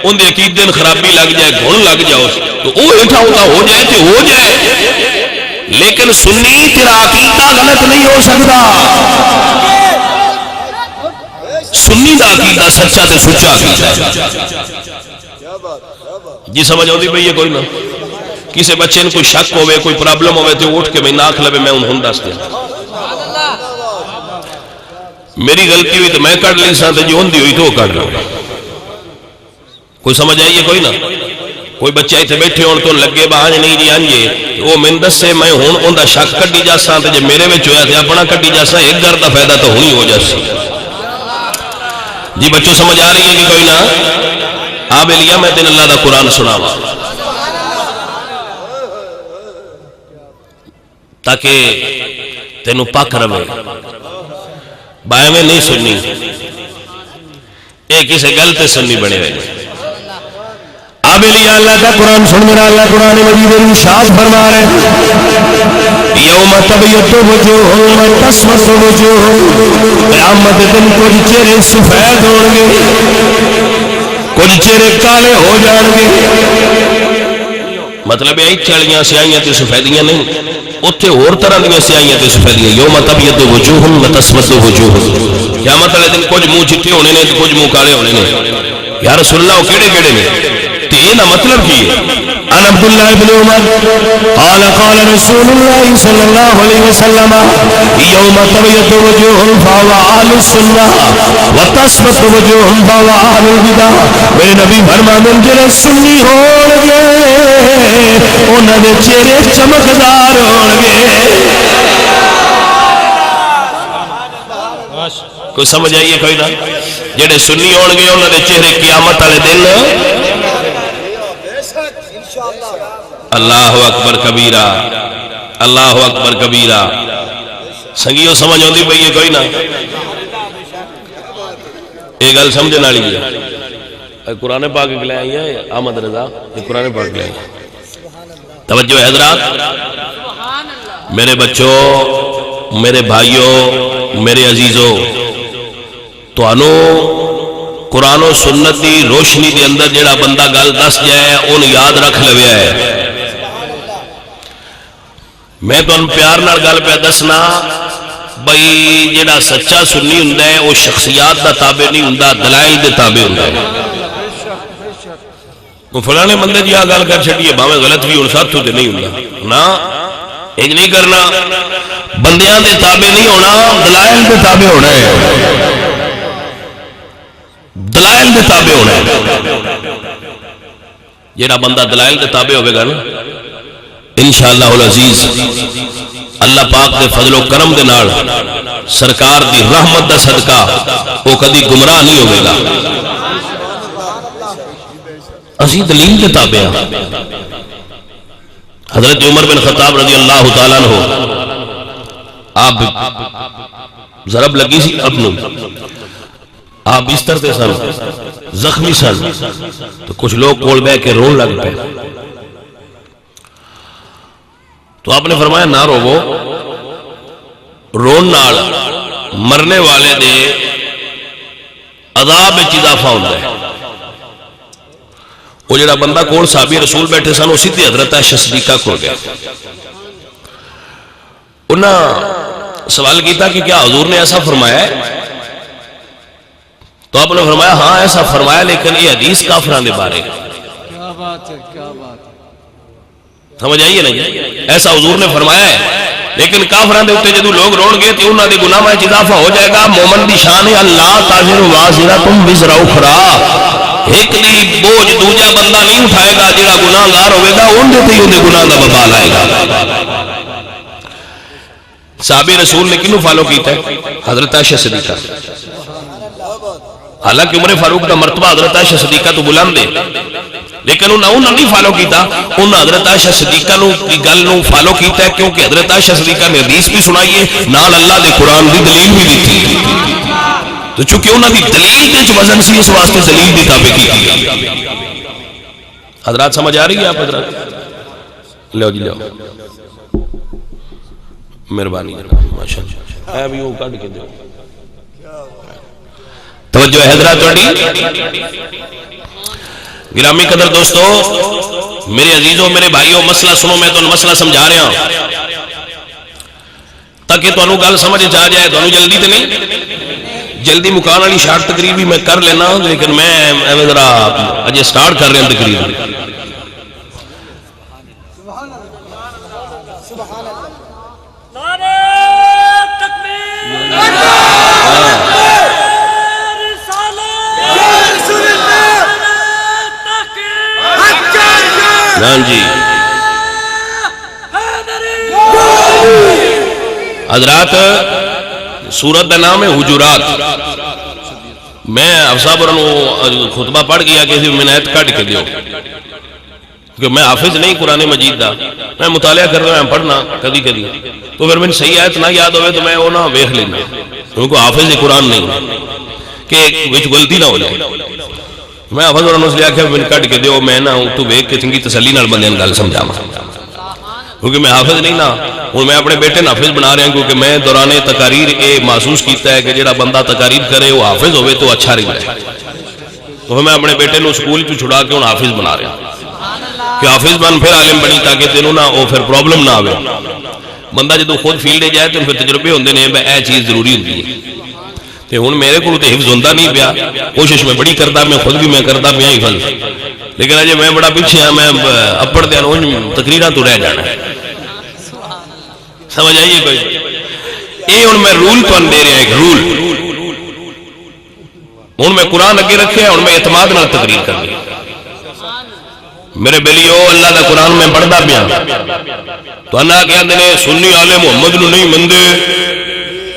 Speaker 2: ان کے عقیدے خرابی لگ جائے، گھن لگ جاؤ، تو وہ ہیٹھا ہوتا ہو جائے تو ہو جائے، لیکن سنی تیرا عقیدہ غلط نہیں ہو سکتا۔ سنی دا عقیدہ سچا تے سچا عقیدہ جی سمجھ آتی پئی ہے کوئی نہ؟ کسی بچے نے کوئی شک ہوئے، کوئی پرابلم ہوئے تو اٹھ کے میں ناکھ لبے، میں انہوں دس دیا میری غلطی ہوئی تو میں کٹ لی سا، جو ہوں دی ہوئی تو وہ کٹ لو۔ کوئی سمجھ آئیے کوئی نہ؟ کوئی بچہ اتنے بیٹھے ہون تو لگے با آج نہیں جی آنجے وہ من دس سے میں ہوں ان دا شک کٹی جا سا، تو جب میرے میں چویا تھا اپنا کٹی جا سا، ایک گھر دا فائدہ تو ہونی ہو جا سی۔ جی بچوں سمجھ آ رہی ہے کہ کوئی نہ؟ آپ لیا میں تین اللہ دا قرآن سناوا تاکہ تینوں پاک رہے، بائیں میں نہیں سننی، ایک اسے گلتے سننی بڑے ہوئے۔
Speaker 1: اب لیا اللہ کا قرآن سن میرا اللہ قرآن مجید ارشاد فرما رہے یوم تبیض وجوہ وتسود وجوہ، قیامت دن کچھ چہرے سفید ہوں گے، کچھ چہرے کالے ہو جان گے۔
Speaker 2: مطلب ہے چڑیاں سیاہیاں تے سفیدیاں نہیں، اتنے اور طرح دیا سیاہیاں تے سفیدیاں۔ یوم تبیض وجوہ وتسود وجوہ، قیامت والے دن کچھ منہ چٹے ہونے نے کچھ منہ کالے ہونے نے۔ یا رسول اللہ وہ کیڑے کیڑے نے؟ یہ نہ مطلب کی ہے۔
Speaker 1: عن عبداللہ بن عمر قال قال رسول اللہ صلی اللہ علیہ وسلم یوم تبیض وجوہ فهو اہل السنہ وتسود وجوہ فهو اہل البدع۔ میرے نبی فرماتے ہیں جڑے سنی ہون گے انہاں دے چہرے چمکدار ہون گے۔
Speaker 2: کوئی سمجھ آئیے کوئی نہ؟ جڑے سنی ہون گے انہاں دے چہرے قیامت والے دن اللہ اکبر کبیرہ، اللہ اکبر کبیرہ۔ سنگیو سمجھ ہوندی پئی ہے کوئی نہ؟ یہ گل سمجھن والی ہے۔ قرآن پاک لے آئی ہے احمد رضا، یہ قرآن پاک لے آئی ہے۔ توجہ حضرات، میرے بچوں، میرے بھائیوں، میرے عزیزوں، تو انو قرآن و سنت دی روشنی دے اندر جڑا بندہ گل دس جائے ان یاد رکھ لویا ہے۔ میں تو ان پیار نال گل پہ دسنا بھئی جڑا سچا سنی ہوندا ہے وہ شخصیات دا تابع نہیں ہوندا، دلائل دے تابع ہوندا ہے۔ وہ فلانے بندے جی آ گل کر چھڈیے بھاویں غلط بھی ہون ساتھ تے نہیں ہوندا نا، انج نہیں کرنا، بندیاں دے تابع نہیں ہونا، دلائل دے تابع ہونا ہے، دلائل دے تابع ہونا ہے۔ جڑا بندہ دلائل دے تابع ہوئے گا نا انشاءاللہ العزیز اللہ پاک دے فضل و کرم دے نال سرکار دی رحمت دا صدقہ وہ کدی گمراہ نہیں ہوئے گا۔ اسی دلیل دے تابع ہیں۔ حضرت عمر بن خطاب رضی اللہ تعالیٰ عنہ آپ ضرب لگی سی اپنوں، آپ بستر تے سن، زخمی سن، تو کچھ لوگ کول بہ کے رون لگ پے، تو آپ نے فرمایا نہ روو، رون نال مرنے والے دے عذاب وچ اضافہ ہوندا ہے۔ وہ جڑا بندہ کول صحابی رسول بیٹھے سن وہ سیدھی حضرت عائشہ صدیقہ کو گیا، انہاں سوال کیتا کہ کیا حضور نے ایسا فرمایا ہے؟ تو آپ نے فرمایا ہاں ایسا فرمایا، لیکن یہ حدیث کافران دے بارے۔
Speaker 3: کیا بات ہے، کیا بات ہے،
Speaker 2: سمجھ آئیے نا جی؟ ایسا حضور نے فرمایا ہے، لیکن کافران دے ہوتے جدو لوگ روڑ گئے تو انہاں دے گناہ میں اضافہ ہو جائے گا۔ مومن دی شان ہے اللہ تاجر وازرہ تم وزر اخرى، ایک دی بوجھ دوجا بندہ نہیں اٹھائے گا، جڑا گناہگار ہوئے گا اندے تے اندے گناہ دا وبال آئے گا۔ صحابی رسول نے کنوں فالو کیتا ہے؟ حضرت عائشہ صدیقہ۔ حالانکہ عمر فاروق کا مرتبہ حضرت عائشہ صدیقہ تو بلند ہے، لیکن انہوں نے نہیں فالو کیتا، انہوں حضرت عائشہ صدیقہ کی گل نو فالو کیتا ہے، کیونکہ حضرت عائشہ صدیقہ نے حدیث بھی سنائی ہے، نال اللہ دے قرآن دی دلیل بھی دیتی ہے، تو چونکہ انہوں دی دلیل دے وزن سی اس واسطے دلیل دی تابع کی۔ حضرات سمجھ آ رہی ہے آپ حضرات؟ لو جی لو، مہربانی ماشاءاللہ، اے بھی وہ کٹ کے دیو، توجہ ہے حضرات توڑی۔ گرامی قدر دوستو، میرے عزیزوں میرے بھائیوں، مسئلہ سنو، میں تو مسئلہ سمجھا رہا ہوں تاکہ تو انہوں گل سمجھ جا جائے، تو انہوں جلدی تے نہیں، جلدی مکان والی شارٹ تقریر بھی میں کر لینا، لیکن میں ذرا اجے سٹارٹ کر رہا ہوں تقریر۔ جی حضرات، سورت کا نام ہے حجرات۔ میں افصاحب اور خطبہ پڑھ گیا کہ میں نیت کٹ کے دیو، کیونکہ میں حافظ نہیں قرآن مجید دا، میں مطالعہ کر رہا ہوں پڑھنا کدی کدی، تو پھر میں صحیح آیت نہ یاد ہوئے تو میں وہ نہ ویکھ لینا، کیونکہ حافظ قرآن نہیں کہ وچ غلطی نہ ہو جائے۔ میں حافظ اور سے آخیا میں کٹ کے دیو، میں نہ تو ویکھ کے چنگی تسلی نال بندے گل سمجھاواں، کیونکہ میں حافظ نہیں نا، اور میں اپنے بیٹے حافظ بنا رہا ہوں، کیونکہ میں دوران تقاریر یہ محسوس کیتا ہے کہ جڑا بندہ تقاریر کرے وہ حافظ ہوئے تو اچھا رہتا ہے، تو میں اپنے بیٹے نو سکول چ چھڑا کے حافظ بنا رہا ہوں کہ حافظ بن پھر عالم بنی، تاکہ تینوں نہ وہ پھر پرابلم نہ آئے۔ بندہ جدو خود فیلڈ جائے تو پھر تجربے ہوندے نے، اے چیز ضروری ہوتی ہے۔ تے ہن میرے کو تے حفظ ہوندا نہیں پیا، کوشش میں بڑی کرتا، میں خود بھی میں کرتا پیا حفظ، لیکن اجے میں بڑا پیچھے ہاں، میں اپڑ دیا تقریراں تو رہ جانا ہے، سمجھ آئیے کوئی؟ یہ ہن میں رول تو دے رہا ایک رول، ہن میں قرآن اگے رکھے، ہن میں اعتماد نال تقریر کرنی۔ میرے بیلیو، اللہ دا قرآن میں پڑھدا پیا، تو اللہ کہندے نے سنی آل محمد نو نہیں مندے،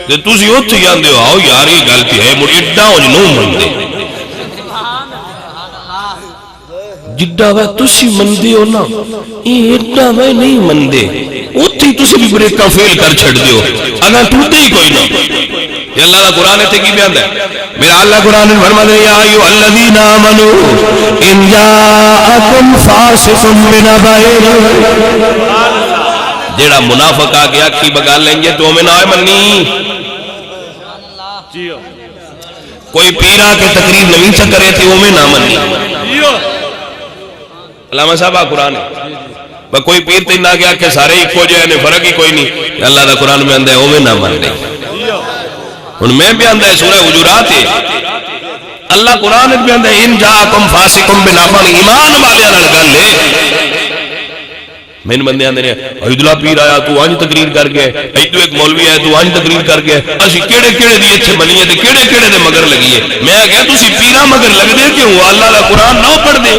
Speaker 2: تے تسی اوتھے جاندے ہو، آؤ یار یہ گل تے ہے، مڑ ایڈا ہو جنوں مندے، جڈا وے تسی مندے ہو نا، یہ ایڈا وے نہیں مندے، اوتھے تسی بھی بریکاں فیل کر چھڑ دیو، اگر ٹوٹے ہی کوئی نہ۔ یہ اللہ دا قرآن تے کی بیان ہے؟ میرا اللہ قرآن نے فرمایا یا ایھا الذین آمنوا ان جاءکم فاسق بنبأ، جیڑا منافق آ کے آکھی بگا لیں گے تو ہمیں نہ منی، کوئی پیر آ کے تقریر نہیں چکرے تھے ہمیں نہ منی۔ علامہ صاحب قرآن ہے، کوئی پیر تین آ کے آکھے سارے ہی کو جائے فرق ہی کوئی نہیں، اللہ دا قرآن میں اندھا ہے ہمیں نہ من نہیں۔ ان میں بھی اندھا ہے سورہ حجرات ہے، اللہ قرآن بھی اندھا ہے ان جاءکم فاسقم بنبأ، ایمان والے نال گل ہے۔ میں ان بندے آندے نے ایدلا پیر آیا تو آنج تقریر کر گئے، ایدو ایک مولوی آیا تو آنج تقریر کر گئے، اسی کیڑے کیڑے دی اچھے بنیے تے کیڑے کیڑے دے مگر لگیے۔ میں کہا تسی پیرا مگر لگ دے کیوں؟ اللہ دا قرآن نہ پڑھ دے،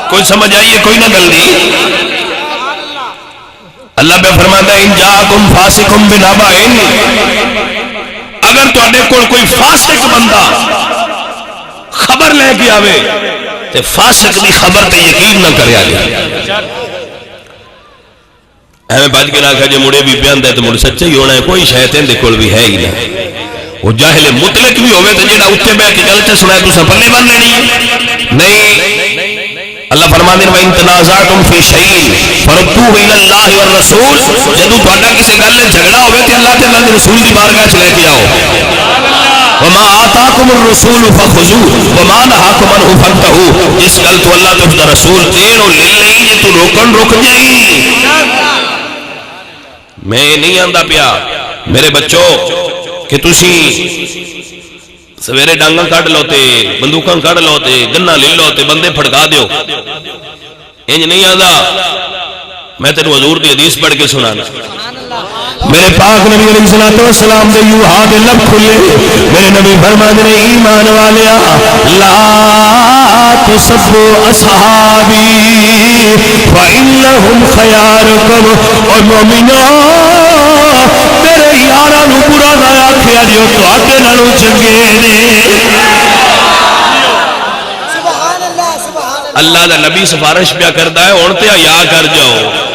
Speaker 2: کوئی سمجھ آئیے کوئی نہ گل دی۔ اللہ پہ فرماتا ہے ان جاءکم فاسقم بنبأ، اگر تواڈے کول کوئی فاسق بندہ خبر لے کے آوے تے فاسق دی خبر تے یقین نہ کرے آگے، ایویں بج کے نہ کہا جے مڑے بھی بیان دے تو مڑ سچا ہی ہونا ہے، کوئی شیطان دے کول بھی ہے ہی نہ، وہ جاہل مطلق بھی ہوئے تو جیڑا اٹھے بیٹھ کے گل تے سنائے تو پلے بن لینی ہے نہیں۔ اللہ فرماتے ہیں وَإِن تَنَازَعْتُمْ فِي شَيْءٍ فَرُدُّوهُ إِلَى اللَّهِ وَالرَّسُولِ، جدو تہاڈا کسی گل میں جھگڑا ہوئے تے اللہ تے اللہ دے رسول دی بارگاہ چ لے کے آؤ۔ وَمَا آتَاكُمُ الرَّسُولُ فَخُذُوهُ وَمَا نَهَاكُمْ عَنْهُ فَانْتَهُوا، جس گل تو اللہ تے اس دا رسول دین او لے لئی جے تو روکن رک جائی۔ میں نہیں آندا پیا میرے بچوں کہ تسی سویرے ڈانگاں کٹ لو تے بندوقاں کٹ لو تے گنا لے لو تے بندے پھڑکا دیو، انج نہیں آندا۔ میں تینوں حضور دی حدیث پڑھ کے سنانا،
Speaker 1: میرے پاک نبی علیہ الصلوۃ والسلام دے یوں ہاتھ لب کھلے میرے نبی فرماندے نے ایمان والیا لا تسبوا اصحابی فانہم خیارکم اور مومنو میرے یاراں نو برا نہ آکھیا جو تواڈے نالوں چنگے نے
Speaker 2: اللہ دا نبی سفارش پیا کرتا ہے ہن تے حیا کر جاؤ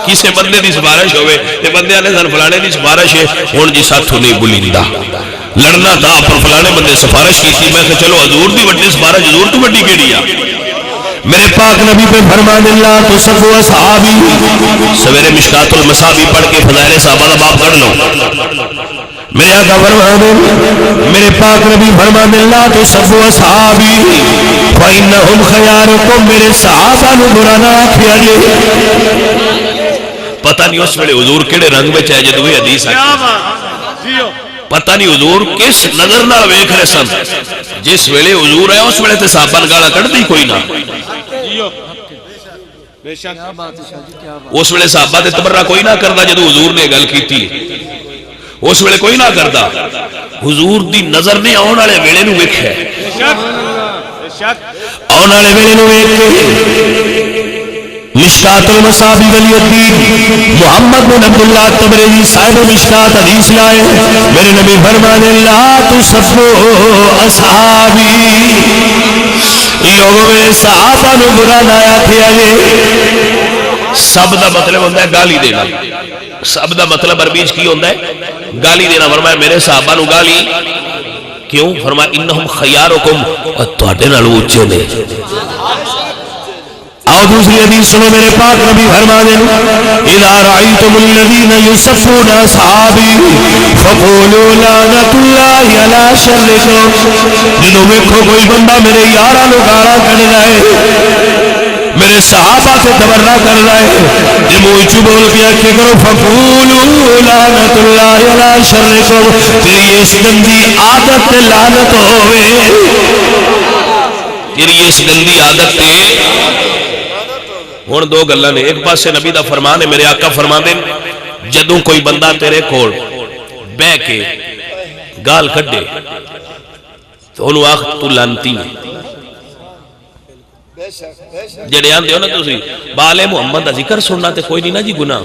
Speaker 2: کسے بندے دی سفارش ہوئے تے بندے نے سن فلانے دی سفارش ہے ہن جی ساتھوں نہیں بولیندا لڑنا تھا پر فلانے بندے سفارش کی تھی میں کہ چلو حضور دی وڈی سفارش حضور تو وڈی کیڑی آ
Speaker 1: میرے پاک نبی پہ فرمان اللہ تو سب اصحابی
Speaker 2: سویرے مشکات المصابی پڑھ کے فضائل صحابہ دا باب پڑھ لو
Speaker 1: میرے آقا فرمان میرے پاک نبی فرمان اللہ تو سب اصحابی فإنہم خیارکم میرے صحابہ نو برا نہ آکھیا جے
Speaker 2: پتہ نہیں اس ویلے حضور کیڑے رنگ وچ ہے جدوں یہ حدیث آئی پتہ نہیں حضور کس نظر نال ویکھ رہے سن جس ویلے حضور ہے اس ویلے تے صحابہ گالاں کڈدی کوئی نہ اس ویلے صحابہ تے تبرہ کوئی نہ کردا جدوں حضور نے گل کیتی اس ویلے کوئی نہ کردا حضور دی نظر نے آن والے ویلے نو ویکھیا
Speaker 1: آن والے ویلے نو ویکھ کے مشکات المصابی ولی الدین محمد بن عبداللہ تبریزی صاحب مشکات حدیث لائے میرے نبی فرمانے لا تسبوا اصحابی لوگوں میں صحابہ نو برا لایا کیا جے
Speaker 2: سب دا مطلب ہوتا ہے گالی دینا سب دا مطلب عربی کی ہوتا ہے گالی دینا فرمایا میرے صحابہ نو گالی کیوں فرمایا انہم خیارکم اور تواڈے نال اونچے نے
Speaker 1: آؤ دوسری حدیث سنو میرے پاک نبی فرمانے اذا رأیتم الذین یسبون اصحابی فقولوا لعنت اللہ علی شرکم جنہوں ویکھو کوئی بندہ میرے یاراں نو گالاں کڈ جائے میرے صحابہ سے تبرہ کر رہے جب وہ بول کے کہ کرو فقولوا لعنت اللہ علی شرکم تیری اس گندی عادت لعنت ہوئے
Speaker 2: تیری اس گندی عادت تے ہن دو گلاں نے ایک پاسے نبی دا فرمان ہے میرے آقا فرماندے جدوں کوئی بندہ تیرے کول بہ کے گال کڈے تو انہوں آخ تو لانتی ہے جڑے آندے ہو نا تسی بال محمد دا ذکر سننا تے کوئی نہیں نا جی گناہ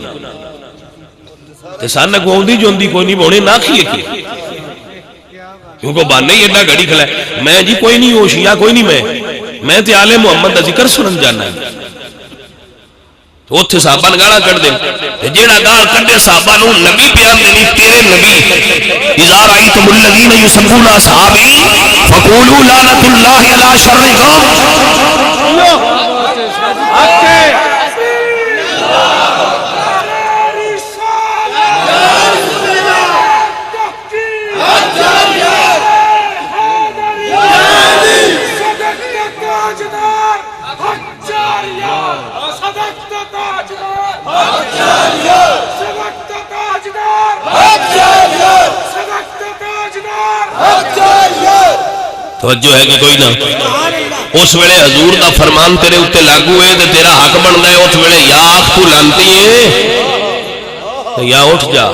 Speaker 2: تے سان نہ گوندی جوندی کوئی نہیں بونے نہ کھیے کے کیونکہ بانے ہی ایڈا گھڑی کھلا ہے میں جی کوئی نہیں ہو شیعہ کوئی نہیں میں تے آل محمد دا ذکر سنن جانا ہے تو اتھے صحابہ گالا کر دیں جیڑا گال کر دے صحابہ نو نبی پیان دینی تیرے نبی اذا رأیتم الذین یسبون اصحابی فقولوا لعنت اللہ علی شرکم توجہ ہے کہ کوئی نہ اس ویلے حضور دا فرمان تیرے اتے لاگو ہے تے تیرا حق بندا ہے اس ویلے یا آخ تو لانتی ہے یا اٹھ جا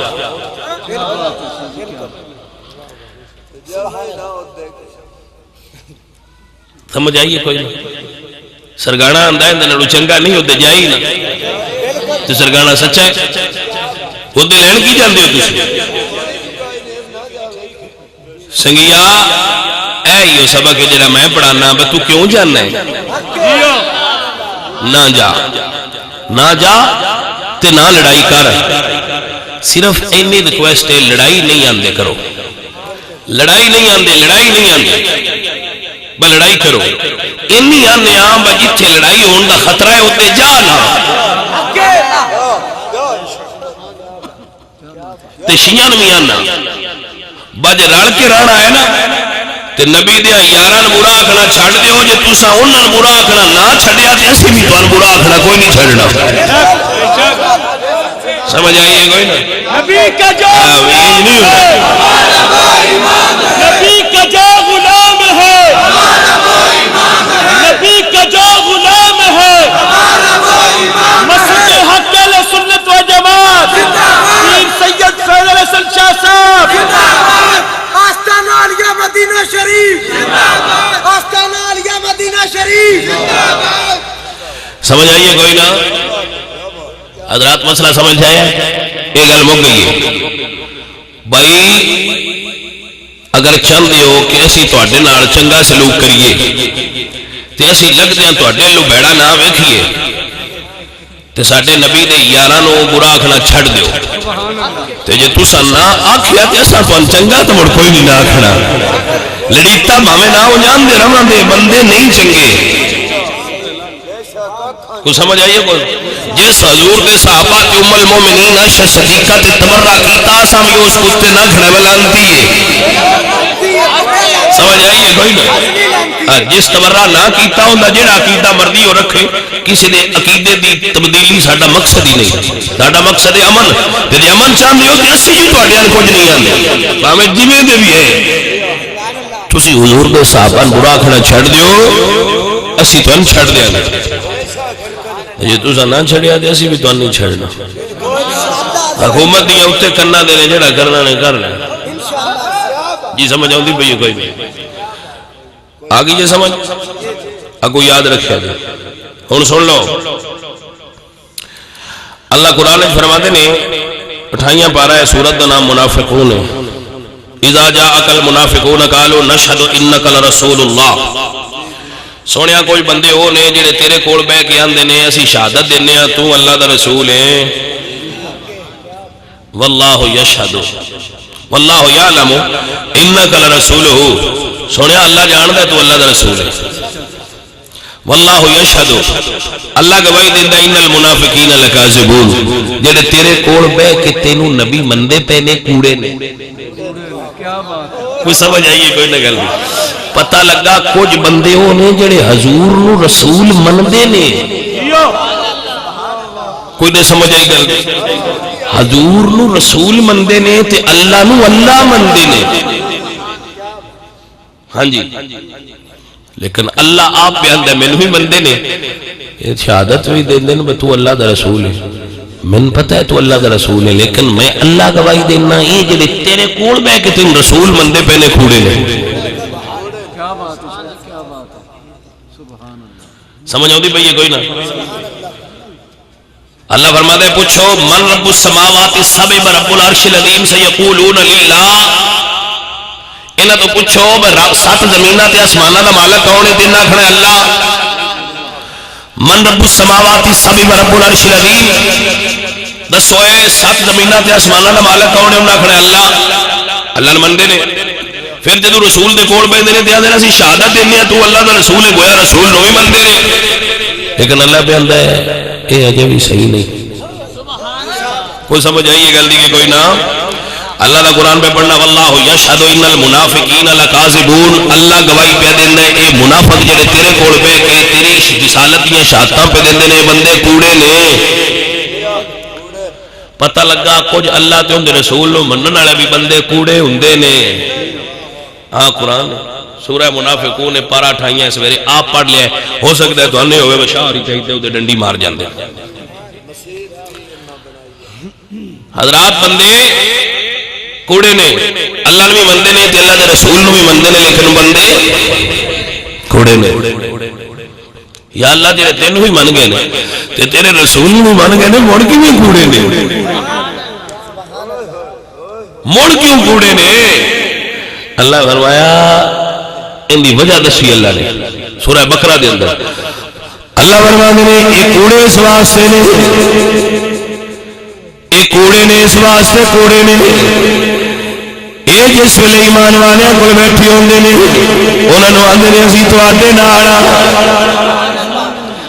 Speaker 2: سمجھ آئیے کوئی نہ سرگانا آندا ہے نالوں چنگا نہیں ہوتے جائی نہ تے سرگانا سچا ہے ہوتے لین کی جاندے ہو تسی سنگیا اے یہ سبق ہے جڑا میں پڑھانا بس تو کیوں جاننا ہے نہ جا تے نہ لڑائی کر صرف اینی ریکویسٹ ہے لڑائی نہیں آندے کرو لڑائی نہیں آندے بس لڑائی کرو اینی آنے آم با جتھے لڑائی ہون دا خطرہ ہے ہوتے جا نہ تے شیعان بھی آنا بج رڑ کے رڑا ہے نا تے نبی دیا یاران برا آکھنا چھڑ دیو جے تسا انہاں برا آکھنا نہ چھڑیا تے اسی بھی توان برا آکھنا کوئی نہیں چھڑنا سمجھ آئیے کوئی نا
Speaker 4: نبی کا جو نبی کا جو غلام ہے نبی کا جو غلام ہے مسجد حق اہل سنت و جماعت
Speaker 2: سمجھ آئیے کوئی نہ حضرات مسئلہ سمجھ آیا یہ گل مک گئی ہے بھائی اگر چاہتے ہو کہ اسی تواڈے نال چنگا سلوک کریے تے اسی لگدے ہاں تواڈے لو بیڑا نہ ویکھیے تے ساڈے نبی دے یاراں نو برا آکھنا چھڈ دیو تے جے تساں نہ آکھیا تے اساں تانوں چنگا تے مڑ کوئی نہیں نہ آکھنا لڑیتا بھاویں نہ ہو جان دے رواں دے بندے نہیں چنگے کو سمجھ آئیے کو جس حضور دے صحابہ تے ام المومنین عائشہ صدیقہ تے تبرہ کیتا اساں بھی اس کتے نہ کھڑا ملانتی ہے سمجھ آئیے کوئی نہ جس تبرہ نہ کیتا ہوندا جڑا عقیدہ مرضی ہو رکھے کسی دے عقیدے دی تبدیلی ساڈا مقصد ہی نہیں ساڈا مقصد ہے امن تے جے امن چاہندے ہو تے اسی جی تواڈے نال کچھ نہیں آندے بھاویں جویں دے بھی ہے تسی حضور دے صحابہ برا کھڑا چھڈ دیو اسی تانوں چھڈ دیاں گے جی تساں نہ چھڑیا تے اسی بھی تانوں نہیں چھڑنا حکومت دیاں اوتے کرنا دے نے جڑا کرنا نے کرنا جی سمجھ آؤندی پئی کوئی نہیں آگے جی سمجھ اگو یاد رکھیا جی ہن سن لو اللہ قرآن وچ فرماتے نے 28 پارہ ہے سورت دا نام منافقون ہے اذا جاءک المنافقون قالوا نشهد انک لرسول اللہ سونیا کوئی بندے وہ نے جڑے تیرے کول بہ کے آندے نے اسی شہادت دینے ہاں تو اللہ دا رسول ہے واللہ یشہد واللہ یعلم انک لرسولہ سونیا اللہ جاندا ہے تو اللہ دا رسول ہے واللہ یشہد اللہ گواہی دیندا ان المنافقین لکاذبون جڑے تیرے کول بہ کے تینوں نبی مندے پے نے کوڑے نے کوئی سمجھ آئیے کوئی نہ گل پتہ لگا کچھ بندے وہ نے جڑے حضور نو رسول مندے نے کوئی نہیں سمجھ آئی گل حضور نو رسول مندے نے تے اللہ نو اللہ مندے نے ہاں جی لیکن اللہ آپ پہ اندر میں بھی مندے نے شہادت بھی دے دیں تو اللہ دا رسول ہے من پتہ ہے تو اللہ دا رسول ہے لیکن میں اللہ گواہی دینا یہ جڑے تیرے کول بہ کے تم رسول مندے پہنے کھوڑے نے سمجھ آؤں دی بھئی کوئی نہ اللہ فرماتا ہے پوچھو من رب السماوات السبع رب العرش العظیم سیقولون للہ انہاں تو پوچھو سات زمینہ تے آسمانہ دا مالک کون ہے دن آکھنا اللہ من رب السماوات السبع رب العرش العظیم دسو اے سات زمینہ تے آسمانہ دا مالک کون ہے انہاں آکھنا اللہ اللہ مندے نے پھر جدو رسول دے کول بیندے نے تے آندے اسی شہادت دینے تو اللہ دا رسول ہے گویا رسول نو ہی مندے نے لیکن اللہ پہ آندا ہے اے اجے بھی صحیح نہیں کوئی سمجھ آئیے گل دی کہ کوئی نہ اللہ دا قرآن پہ پڑھنا واللہ یشہد ان المنافقین لکاذبون اللہ گواہی پہ دیندا ہے اے منافق جڑے تیرے کول پہ کہ تیری رسالت دیاں شہادتاں پہ دیندے نے بندے کوڑے نے پتہ لگا کچھ اللہ تے اون دے رسول نو منن والے بھی بندے کوڑے ہوندے نے ہاں قرآن سورہ منافقون پارہ 28 سویرے آپ پڑھ لیا ہو سکتا ہے تو انہیں ہوئے بشاری چاہتے ہوتے ڈنڈی مار جاندے حضرات بندے کوڑے نے اللہ نے بھی مندے نے تے اللہ دے رسول نے بھی مندے نے لیکن بندے کوڑے نے یا اللہ تیرے تینوں بھی من گئے نے تے تیرے رسول نے بھی من گئے نے مڑ کی بھی کوڑے نے مڑ کیوں کوڑے نے اللہ فرمایا ان دی وجہ دسی اللہ نے سورہ بقرہ دے اندر اللہ فرماتے نے یہ کوڑے اس واسطے نے یہ کوڑے نے اس واسطے کوڑے نے یہ جس ویلے ایمان والے کول بیٹھے ہوندے نے انہاں نوں آندے نے اسی تواڈے نال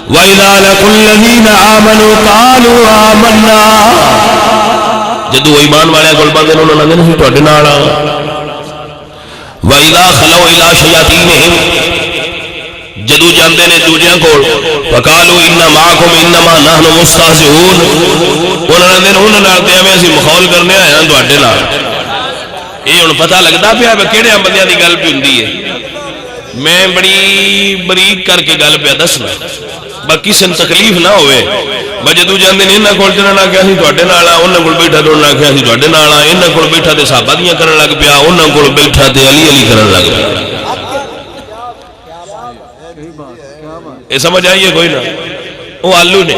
Speaker 2: وَإِذَا لَقُوا الَّذِينَ آمَنُوا قَالُوا آمَنَّا جدو ایمان والے کول بندے انہاں آندے نے اسی تواڈے نال وَإِذَا خَلَوْا إِلَىٰ شَيَاطِينِهِمْ جدو جاندے نے دوجیاں کول فَقَالُوا إِنَّ مَعَكُمْ إِنَّمَا نَحْنُ مُسْتَهْزِئُونَ انہاں نال تے ہمیں اسی مخول کرنے آئے ہاں تواڈے نال یہ ہن پتہ لگدا پیا کیڑے بندیاں دی گل پئی ہوندی ہے میں بڑی بریک کر کے گل پیا دسنا باقی سن تکلیف نہ ہوئے میں جدو جاندے نے انہاں کول جنہاں آکھیا اسی تواڈے نال آ انہاں کول بیٹھا تے انہاں آکھیا اسی تواڈے نال آ انہاں کول بیٹھا تے صحابہ دیاں کرن لگ پیا انہاں کول بیٹھا تے علی علی کرن لگ پیا یہ سمجھ آئیے کوئی نہ وہ آلو نے.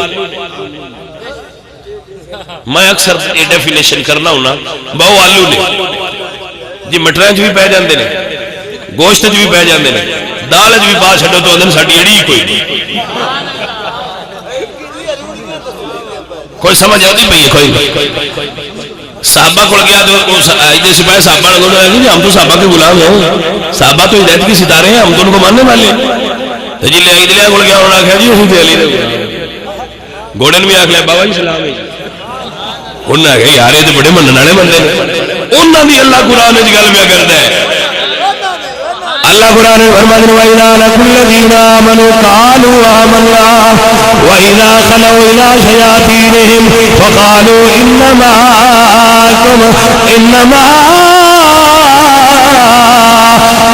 Speaker 2: میں اکثر ڈیفینیشن کرنا ہونا بہو آلو نے جی مٹر بھی پی جاندے نے گوشت بھی پی جاندے نے دال بھی پا چھڈو تو اندر ساڈی اڑی کوئی نہیں. کوئی سمجھ آتی پئی ہے کوئی صحابہ کو گیا تو سپاہی صحابہ نے جی ہم تو صحابہ کے غلام ہیں صحابہ تو ہدایت کے ستارے ہیں ہم تو ان کو ماننے والے ہیں. جی لے دلیا کو گیا انہوں نے آخیا جی اسی علی گھوڑے نے بھی آخ لیا بابا جی سلام ہے. انہوں نے آخیا یار یہ تو بڑے منن والے بندے نے. انہوں نے اللہ قرآن کی گل پہ کرتا ہے. اللہ قرآن فرماتا ہے وَإِذَا لَقُوا الَّذِينَ آمَنُوا قَالُوا آمَنَّا وَإِذَا خَلَوْا إِلَىٰ شَيَاطِينِهِمْ فَقَالُوا إِنَّمَا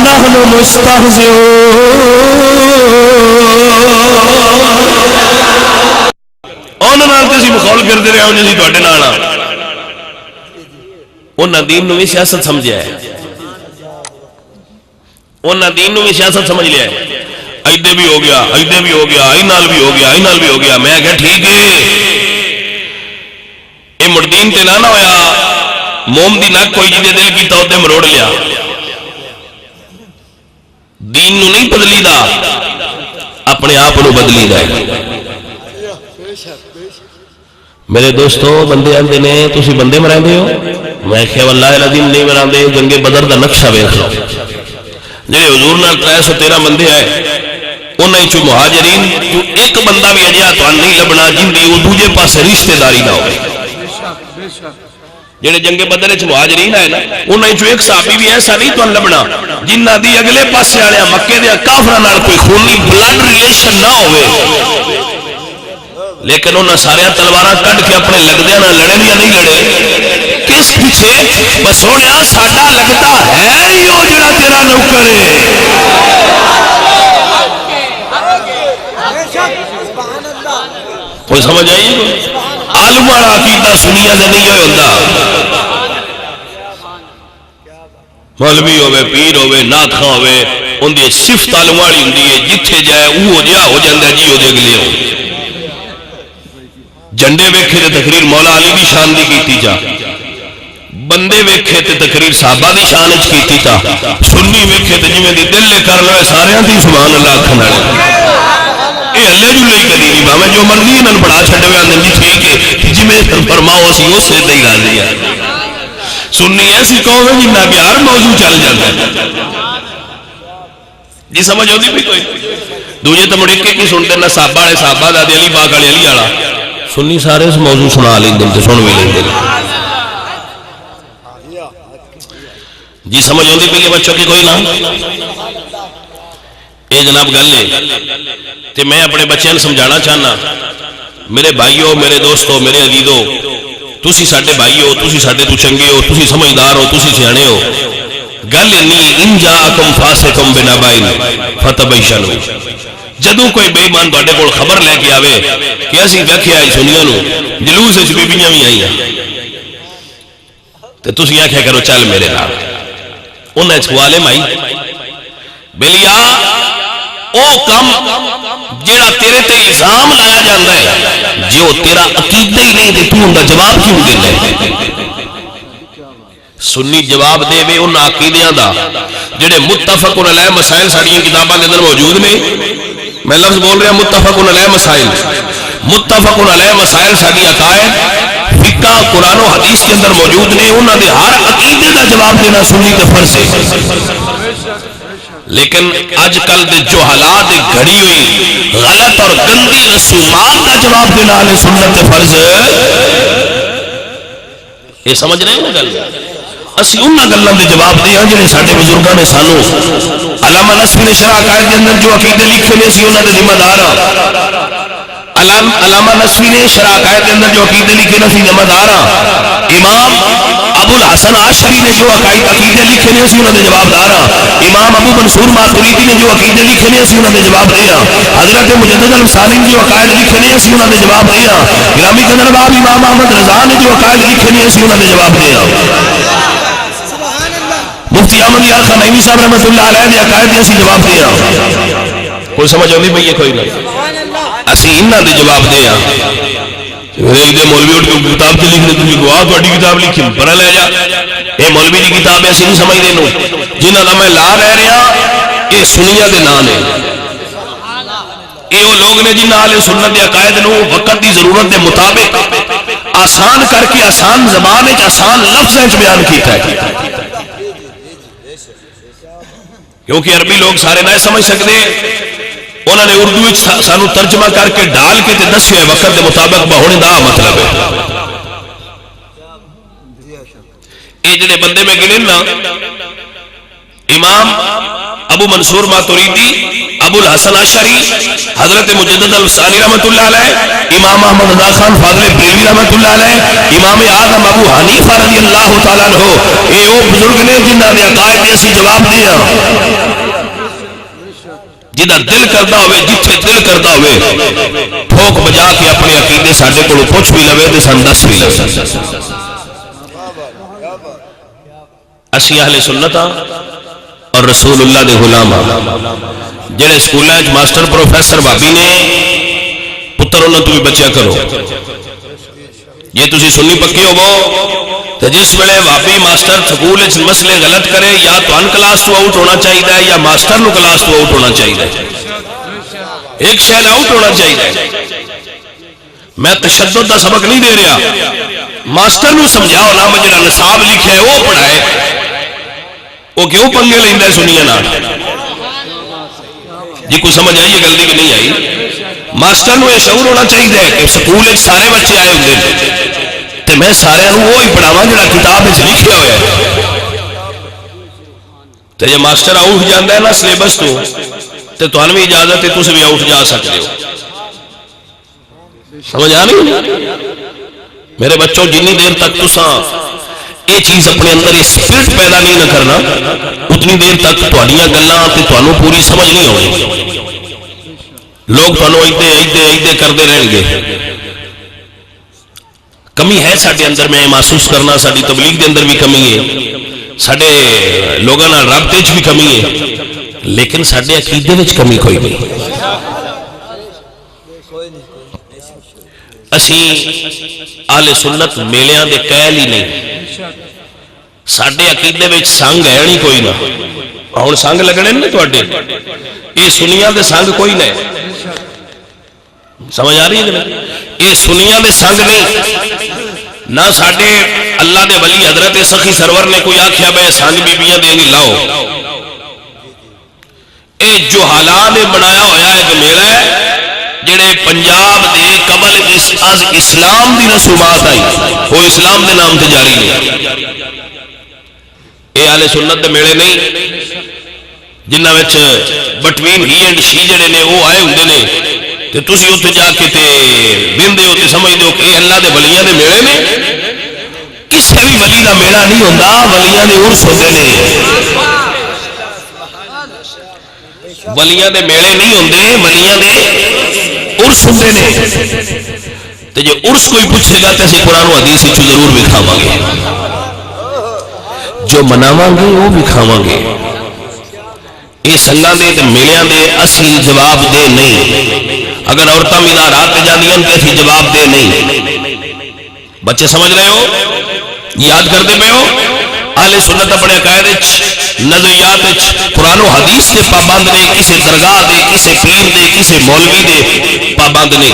Speaker 2: نَحْنُ مُسْتَهْزِئُونَ. انہوں نے مخول کرتے رہے ہوں جی تھوڑے نال انہوں دین نو بھی سیاست سمجھا ہے. انہوں دین نو بھی سیاست سمجھ لیا ہے. ایدے بھی ہو گیا ایدے بھی ہو گیا ای نال بھی ہو گیا ای نال بھی ہو گیا. میں کہا ٹھیک ہے یہ مردین تے نہ ہویا موم دی نک کوئی جی دل کی تو مروڑ لیا. دین نو نہیں بدلی دا اپنے آپ نو بدلی دا. میرے دوستو بندے آندے نے تسی بندے مراندے ہو. میں کہ واللہ العظیم نہیں مراندے. جنگ بدر دا نقشہ ویکھ لو جڑے حضور نال 313 بندے آئے انہاں چوں مہاجرین جو ایک بندہ بھی اجا تو نہیں لبنا جن دی وہ دوجے پاسے رشتہ داری نہ ہوے. جڑے جنگ بدر وچ مہاجرین آئے نا انہاں چوں ایک صحابی بھی ایسا نہیں تو لبنا جنہاں دی اگلے پاسے والے مکے دے کافراں نال کوئی خونی بلڈ ریلیشن نہ ہوے. لیکن انہوں سارے تلواراں کٹ کے اپنے لگدے نہ لڑے یا نہیں لڑے کس پیچھے بس سونیا ساڈا لگتا ہے ہی وہ جڑا تیرا نوکر ہے. کوئی سمجھ آئی عالم والا عقیدہ سنیا دے نہیں ہوندا. مولوی ہوے پیر ہوے نعت خواں ہوے ان دی صفت عالم والی ہوندی ہے جتھے جائے وہ جہا ہو جاندا جی او دے اگلے ہو. جھنڈے ویکھے تے تقریر مولا علی دی شان دی کیتی جا. بندے ویکھے تے تقریر صحابہ دی شان وچ کیتی جا. سنی ویکھے تے جویں دی دل کر لے سارے دی سبحان اللہ آکھن والے. اے اللہ جلے کدی نہیں بھاویں جو مرضی انہاں پڑھا چھڈے آندے جی ٹھیک ہے جویں فرماؤ اسی اسے تے ہی راضی ہیں. سنی ایسی قوم ہے جنہاں کے ہر موضوع چل جاندا ہے. جی سمجھ آؤندی بھی کوئی دوجے تے مڑ کے کی سنتے نہ صحابہ والے صحابہ دا علی پاک والے علی والا. سنی سارے اس موضوع سنا لیندے تے سن بھی لیندے. جی سمجھ آندی پئی ہے بچوں کی کوئی نہ اے جناب گل ہے تے میں اپنے بچیاں سمجھانا چاہنا میرے بھائیو میرے دوستو میرے عزیزو تسی ساڈے بھائی ہو تسی ساڈے تو چنگے ہو تسی سمجھدار ہو تسی سیانے ہو. گل نہیں ان جاءکم فاسقم بنبأ فتبینوا. جدوں کوئی بے ایمان تواڈے کول خبر لے کے آوے کہ اسی ویکھیا ہے سنیاں نو جلوس وچ بیبییاں وی آئیاں تے تسی آکھیا کرو چل میرے نال. انہاں وچ عالم آئی بلیا او کم جیڑا تیرے تے الزام لایا جاندا ہے جو تیرا عقیدہ ہی نہیں تے تو ان دا جواب کیوں دینا ہے. سنی جواب دے وے ان عقیدیاں دا جڑے متفق علیہ مسائل ساڈیاں کتاباں دے اندر موجود نے. میں لفظ بول رہا متفق علیہ مسائل. متفق علیہ مسائل ساڈی عقائد فقہ قرآن و حدیث کے اندر موجود نے. انہاں دے ہر عقیدے دا جواب دینا سنی تے فرض ہے. لیکن آج کل دے جو حالات گھڑی ہوئی غلط اور گندی رسومات کا جواب دینا ہے سنت فرض. یہ سمجھ رہے ہیں گل اسی انہاں گلاں دے جواب دے ہاں جڑے ساڈے بزرگاں نے سانو علامہ نصفی نے شرح عقائد کے اندر جو عقیدے لکھے نے اسی انہاں دے ذمہ دار ہاں. علامہ نصفی نے شرح عقائد کے اندر جو عقیدے لکھے نے اسی ذمہ دار ہاں. امام ابو الحسن عاشری نے جو عقیدے لکھے نے اسی انہاں دے جواب دار ہاں. امام ابو منصور ماتریدی نے جو عقیدے لکھے نے اسی انہاں دے جواب دے ہاں. حضرت مجدد السالم جو عقائد لکھے نے اسی انہاں دے جواب دے ہاں. گرامی قدرباب امام احمد رضا نے جو عقائد لکھے نے اسی انہاں دے جواب دے ہاں. مفتی احمد یار خان نعیمی صاحب رحمۃ اللہ علیہ نے عقائد اسی جواب دے ہاں. کوئی سمجھ آئی بھئی کوئی نہیں. اسی انہاں دے جواب دے ہاں دے مولوی اٹھ کے کتاب چ لکھ دے تھی گواہ تہاڈی کتاب لکھی پڑھ لے جا اے مولوی دی کتاب ہے اسی نہیں سمجھ دے نو جنہاں دا میں لا رہ رہا اے سنیاں دے نام نے اے وہ لوگ نے جنہاں اہل سنت دے عقائد نو وقت دی ضرورت دے مطابق آسان کر کے آسان زبان وچ آسان لفظ وچ بیان کیتا ہے کیونکہ عربی لوگ سارے نہ سمجھ سکتے انہوں نے اردو سانو ترجمہ کر کے ڈال کے تے دسیا ہے وقت دے مطابق بہونے دا مطلب ہے اے جڑے بندے میں گنے نا امام ابو منصور ماتوریدی ابو الحسن اشعری حضرت مجدد الثانی رحمۃ اللہ علیہ امام احمد رضا خان فاضل بریلوی رحمۃ اللہ علیہ امام اعظم ابو حنیفہ رضی اللہ تعالیٰ عنہ اے او بزرگ نے جنہاں دے عقائد دے اسی جواب دیا جدہ دل کردہ ہوئے جتھے دل کردہ ہوئے ٹھوک بجا کے اپنے عقیدے ساڈے کو پوچھ بھی لوے تے سن دس بھی لوے اسی اہل سنت اور رسول اللہ دے غلام جڑے سکولاں وچ ماسٹر پروفیسر بھابی نے پتر انہاں تو بھی بچیا کرو یہ تسی سنی پکے ہوو تو جس ویلے بھابی ماسٹر سکول وچ مسئلے غلط کرے یا تہن کلاس تو آؤٹ ہونا چاہیے یا ماسٹر نو کلاس تو آؤٹ ہونا چاہیے ایک شیل آؤٹ ہونا چاہیے میں تشدد دا سبق نہیں دے رہا ماسٹر نو سمجھاؤ نا میں جڑا نصاب لکھا ہے وہ پڑھائے وہ کیوں پنگے لیندہ ہے سنیا نا جی کوئی سمجھ آئی یہ غلطی کہ نہیں آئی ماسٹر نو یہ شعور ہونا چاہیے کہ سکول ایک سارے بچے آئے ہوئے تے میں سارے انہوں وہی پڑھاواں جڑا کتاب وچ لکھیا ہویا ہے تے جے ماسٹر آؤٹ جاندا ہے نا سلیبس تو تے تہاڈی بھی اجازت ہے تسی بھی آؤٹ جا سکتے ہو سمجھ آ رہی میرے بچوں جنی دیر تک تساں یہ چیز اپنے اندر یہ سپرٹ پیدا نہیں نہ کرنا اتنی دیر تک تہاڈیاں گلاں تے تانوں پوری سمجھ نہیں آونی لوگ تانوں ایدے کرتے رہن گے کمی ہے ساڈے اندر میں محسوس کرنا ساری تبلیغ دے اندر بھی کمی ہے ساڈے لوگاں نال رابطے وچ بھی کمی ہے لیکن ساڈے عقیدے وچ کمی کوئی نہیں اسی اہل سنت میلیاں دے قائل ہی نہیں ساڈے عقیدے وچ سنگ ہے نہیں کوئی نہ ہن سنگ لگنے نے تواڈے یہ سنیاں دے سنگ کوئی نہیں سمجھ آ رہی ہے یہ سنیاں دے سنگ نہیں نہ ساڈے اللہ دے ولی حضرت سخی سرور نے کوئی آکھیا بے سنگ بیبیاں دیں گی لاؤ اے جو حالات نے بنایا ہویا ایک میلہ ہے جڑے پنجاب دے قبل از اسلام دی رسومات آئی وہ اسلام دے نام تے جاری نہیں اے اہل سنت دے میلے نہیں جنہاں وچ بٹوین ہی اینڈ شی جڑے نے وہ آئے ہوندے نے تے تسی اوتھے جا کے تے بندے ہو تے سمجھ دو کہ اللہ دے ولیاں دے میلے نے کسے بھی ولی دا میلہ نہیں ہوندا ولیاں دے عرس ہوندے نے ولیاں دے میلے نہیں ہوندے ولیاں دے عرس ہوندے نے تے جے عرس کوئی پوچھے گا تے اسی قرآن و حدیث وچ ضرور وکھاواں گے جو مناواں گے وہ وکھاواں گے یہ سنگاں دے تے میلیاں دے اسی جواب دے نہیں اگر عورتاں مزارات تے جاندیاں تے اسی جواب دے نہیں بچے سمجھ رہے ہو یاد کرتے پے ہو اہل سنت اپنے عقائد نظریات قرآن و حدیث کے پابند نے کسی درگاہ دے کسی پیر دے کسی مولوی دے پابند نے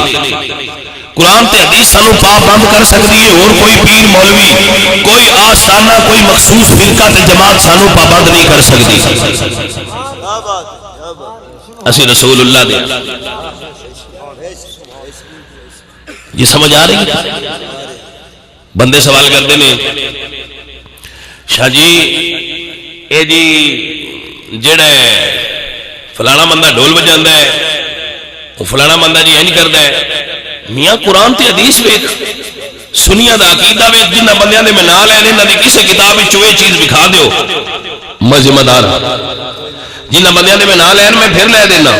Speaker 2: قرآن تے حدیث سانو پابند کر سکتی ہے اور کوئی پیر مولوی کوئی آستانہ کوئی مخصوص فرقہ تے جماعت سانو پابند نہیں کر سکتی اسی رسول اللہ دے یہ سمجھ آ رہی ہے بندے سوال کرتے ہیں شاہ جی اے جی جڑا فلانا بندہ ڈھول بجاندا ہے وہ فلانا بندہ جی اینج کردا ہے میاں قرآن تے حدیث ویکھ سنیاں دا عقیدہ ویکھ جنہاں بندیاں دے میں نہ لے انہاں دی کسے کتاب وچ یہ چیز دکھا دیو میں ذمہ دار جنہاں بندیاں دے میں نہ لین میں پھر لے دینا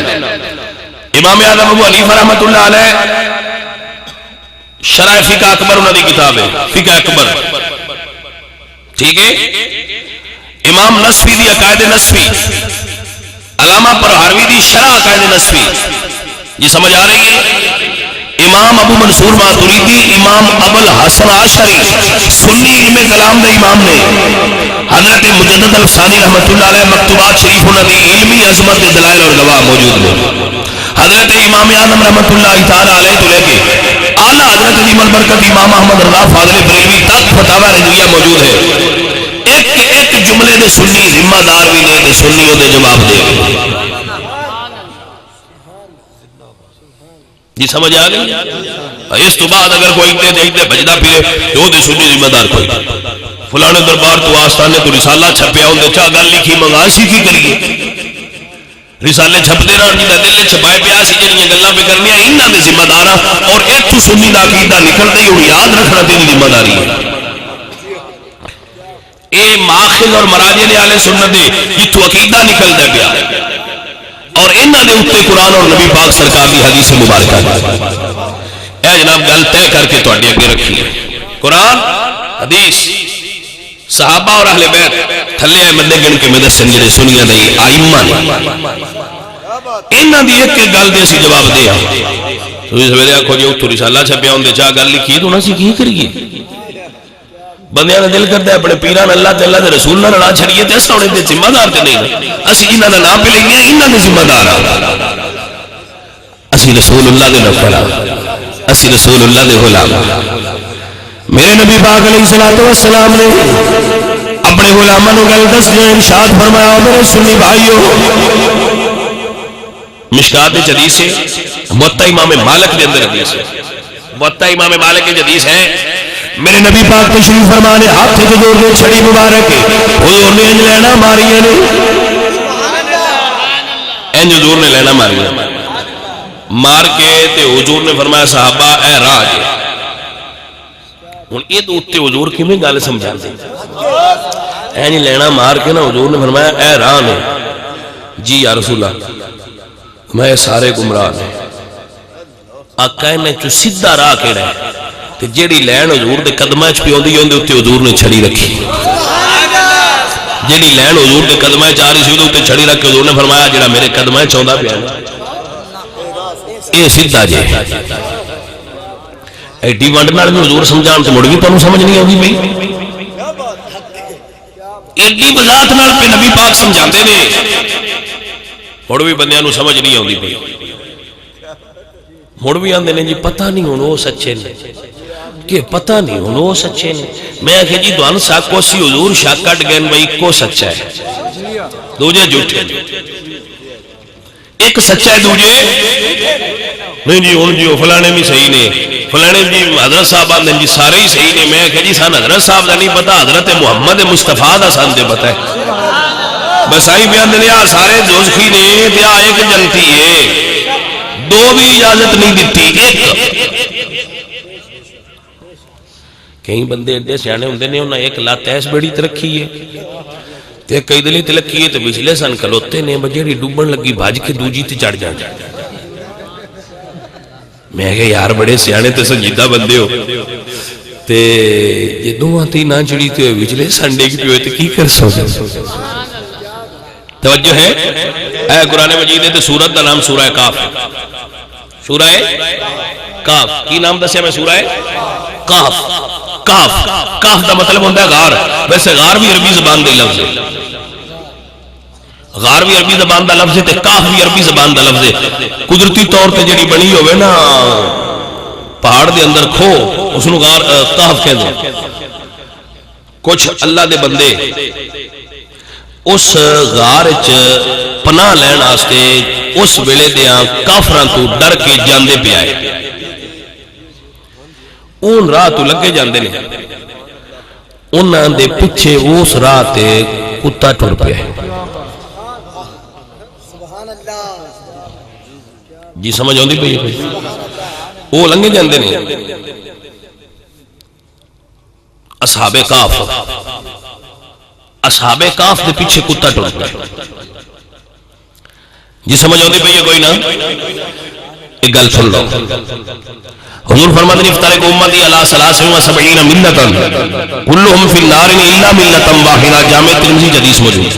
Speaker 2: امام اعظم ابو حنیفہ رحمۃ اللہ علیہ شرح فقہ اکبر انہاں دی کتاب ہے فقہ اکبر ٹھیک ہے امام نصفی دی عقائد نصفی علامہ پرہاروی دی شرح عقائد نصفی یہ سمجھ آ رہی ہے؟ امام ابو منصور ماتریدی، امام ابو الحسن عشری سنی علم کلام دے امام نے، حضرت مجدد الفسانی رحمۃ اللہ علیہ مکتوبات شریف انہوں نے علمی عظمت کے دلائل اور گواہ موجود ہیں۔ حضرت امام اعظم رحمۃ اللہ تعالی علیہ تو لے کے اعلیٰ حضرت عظیم البرکت امام احمد رضا فاضل بریلوی تک فتاوی رضویہ موجود ہے۔ ایک جملے دے سنی ذمہ دار بھی نے تے سنی او دے جواب دے گئے۔ جی سمجھ آ گئی؟ اس تو بعد اگر کوئی اتنے بجدا پھرے تو دے سنی ذمہ دار کوئی فلانے دربار تو آستانے تو رسالہ چھپیا ہوں دے چاہ گل لکھی منگا سی کی کریے، رسالے چھپتے رہن جی دل چھپائے پیا سی جڑیاں گلاں پہ کرنیاں انہاں دے ذمہ دار ہاں، اور ایتھوں سنی دا عقیدہ نکلدے ہی یاد رکھنا تیری ذمہ داری ہے۔ اے ماخذ اور مراجع اہل سنت دے جتھوں عقیدہ نکلدا پیا اور انہاں دے اوپر قرآن اور نبی پاک سرکار دی حدیث مبارکہ اے جناب گل طے کر کے تواڈے اگے رکھی ہے۔ قرآن حدیث صحابہ اور اہل بیت تھلے بندے گن کے میں دسن جڑے سنیاں دے ائمہ نے انہاں دی ایک گل دے سی جواب دے تسی سویرے آکھو جی اوتھوں رسالہ چھپیا ہوندے چاہ گل لکھی تو نہ سی کی کریے، بندیاں دا دل کردا ہے اپنے پیران اللہ تے اللہ دے رسول نال لڑا چھڑیے تے اساں دے ذمہ دار تے نہیں، اسی انہاں دا نام پہ لئیے انہاں دے ذمہ دار ہاں، اسی رسول اللہ دے نوکر ہاں، اسی رسول اللہ دے غلام ہاں۔ میرے نبی پاک علیہ الصلوۃ والسلام نے اپنے غلاماں نوں گل دس جو ارشاد فرمایا میرے سنی بھائیو، مشکات حدیث ہے، موطا امام مالک کے اندر حدیث ہے، موطا امام مالک کی حدیث ہے، میرے نبی پاک تشریف فرما نے ہاتھ سے جوڑ کے چھڑی مبارک حضور نے انج لینا ماری نے، انج حضور نے لینا ماری مار کے تے حضور نے فرمایا صحابہ اے راہ جے ہن یہ تو اتنے حضور کیویں گل سمجھا دے انج لینا مار کے نا حضور نے فرمایا اے راہ نے جی یا رسول اللہ میں سارے گمراہ نے آقا نے چو سیدھا راہ کیڑا ہے تے جیڑی لین حضور دے قدماں چ پیوندی اوندے اوتے حضور نے چھڑی رکھی، جیڑی لین حضور دے قدماں چ آ رہی سی اوتے اوتے چھڑی رکھ کے حضور نے فرمایا جڑا میرے قدماں چ آوندا پیا اے سیدھا جے ایڈی ونڈ نال بھی حضور سمجھان تے مڑ بھی تانوں سمجھ نہیں آوندی پئی، ایڈی وضاحت نال پہ نبی پاک سمجھاندے نے مڑ بھی بندیاں نوں سمجھ نہیں آوندی پئی، مڑ بھی آندے نے جی پتہ نہیں ہن او سچے نے کہ پتہ نہیں ہن او سچے نے، میں کہ جی دوان ساکو سی حضور شک کٹ گئے بھئی کو سچا ہے دوجے جھوٹے ایک سچا ہے دوجے نہیں جی ہن جی فلانے بھی صحیح نے فلانے جی حضرت صاحب آندے جی سارے ہی صحیح نے، میں کہ جی سان حضرت صاحب دا نہیں پتا حضرت محمد مصطفیٰ دا سان دے پتہ ہے، بس آئی بیان دے آ سارے دوزخی نے تے آ ایک جنتی ہے، دو بھی اجازت نہیں دیتی ایک کئی بندے ایڈے سیانے ہوندے نے انہاں ایک لات ایس بیڑی تے رکھی ہے تے کئی دلی تے لکھی ہے تے پچھلے سن کھلوتے نے بجیڑی ڈوبن لگی بھاج کے دوجی تے چڑھ جان، میں کہ یار بڑے سیانے تے سنجیدہ بندے ہو تے یہ دوہاں تی نہ چڑی تے پچھلے سنڈے کی پیوے تے کی کر سو توجہ ہے اے قرآن مجید تے سورت دا نام سورہ کاف، سورہ کاف کی نام دسیا میں سورہ کاف، کاف کاف دا مطلب ہوتا ہے غار، ویسے غار بھی عربی زبان دا لفظ ہے، غار بھی عربی زبان دا لفظ ہے تے کاف بھی عربی زبان دا لفظ ہے، قدرتی طور تے جڑی بنی ہوئے نا پہاڑ دے اندر کھو اس نو غار کاف کہندے ہیں، کچھ اللہ دے بندے اس غار چ پناہ لین واسطے اس ویلے دیاں کافراں تو ڈر کے جاندے پے آئے، اون راہ تو لگے جاندے نے، انہاں دے پیچھے اس راہ تے کتا ٹر پیا ہے، جی سمجھ آندی پئی وہ لنگے جاندے نے، اصحاب کاف، اصحاب کاف دے پیچھے کتا ٹر پیا، جی سمجھ آندی پئی ہے کوئی نہ، ایک گل سن لو، حضور فرماتے ہیں افترق امتی علی 73 ملتا کلہم فی النار الا ملتا واحدہ، جامع ترمذی حدیث موجود،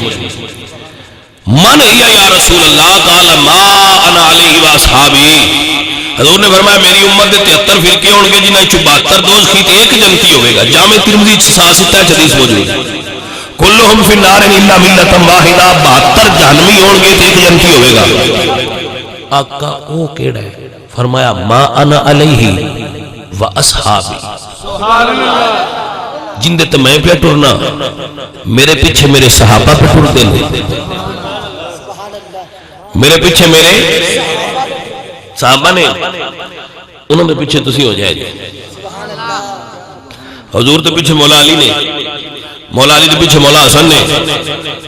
Speaker 2: من ہی یا رسول اللہ قال ما انا علیہ واصحابی. حضور نے فرمایا میری امت دے 73 فرقے ہون گے جنہاں 72 دوزخی تے ایک جنتی ہوئے گا. جامع ترمذی 666 حدیث موجود ہے. کلہم فی النار الا ملۃ واحدہ. 72 جہنمی ہون گے تے ایک جنتی ہوئے گا. آقا او کیڑا ہے؟ فرمایا ما انا علیہ واصحابی.
Speaker 3: سبحان اللہ.
Speaker 2: جن دے تے میں پہ ٹرنا میرے پیچھے میرے صحابہ پہ ٹر دے. میرے پیچھے میرے صحابہ نے انہوں نے پیچھے تسی ہو جائے. حضور دے پیچھے مولا علی نے, مولا علی دے پیچھے مولا حسن نے,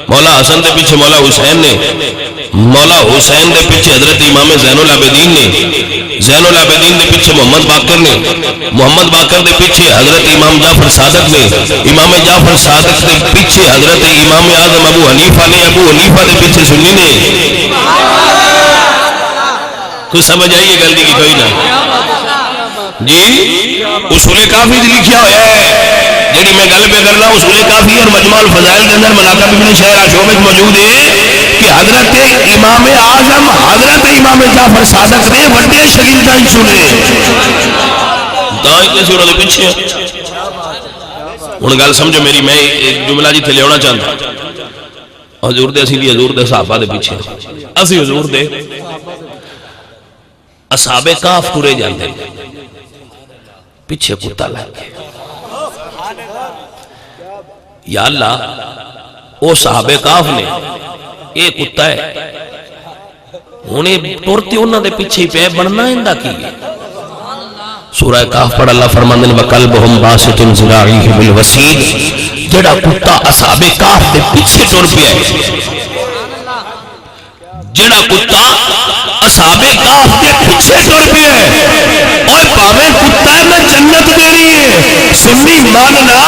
Speaker 2: مولا حسن دے پیچھے مولا حسین نے, مولا حسین دے پیچھے حضرت امام زین العابدین نے, زین العابدین دے پیچھے محمد باقر نے, محمد باقر دے پیچھے حضرت امام جعفر صادق نے, امام جعفر صادق دے پیچھے حضرت امام اعظم ابو حنیفہ نے, ابو حنیفہ دے پیچھے سنی نے. کوئی سمجھ آئیے گل دی کوئی نہ جی. اصول کافی لکھیا ہوا ہے جیڑی میں گل پہ کرنا. اصول کافی اور مجموع الفضائل کے اندر مناقب ابن شہر عاشور میں موجود ہے کہ حضرت امام اعظم حضرت امام جعفر صادق نے بڑے شاگرداں چنے دائیں کیسے انہوں نے پیچھے. ہن گل سمجھو میری, میں ایک جملہ جی تھے لیاونا چاہتا. حضور دے اسی دی حضور دے صحابہ دے پیچھے اسی حضور دے اصحاب کاف ٹرے جاندے پیچھے کتا لگ گئے. یا اللہ او صحاب کاف نے اے کتا ہے انہیں ٹرتے انہوں دے پیچھے پہ بننا اندہ کی. سورہ کاف پڑھ اللہ فرماندن وَقَلْبُهُمْ بَاسِطٌ ذِرَاعِهِ بِالْوَسِيدِ. جڑا کتا اصحاب کاف دے پیچھے ٹر پیا ہے, جڑا کتا اصحاب کاف دے پیچھے ٹر پیا ہے. اور پاویں کتا ہے میں جنت دینی ہے سنی ماننا.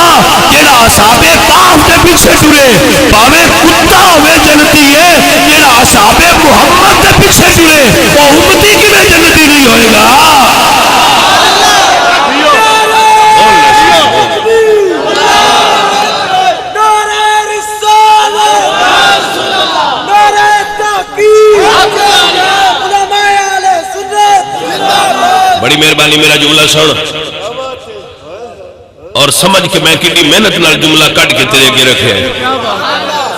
Speaker 2: جڑا اصحاب کاف دے پیچھے ٹرے پاویں کتا ہوئے جنتی ہے. جڑا اصحاب محمد دے پیچھے ٹرے وہ امتی کی میں جنتی نہیں ہوئے گا. بڑی مہربانی میرا جملہ سن اور سمجھ کے میں کتنی محنت نال جملہ کٹ کے تیرے کے رکھے ہیں.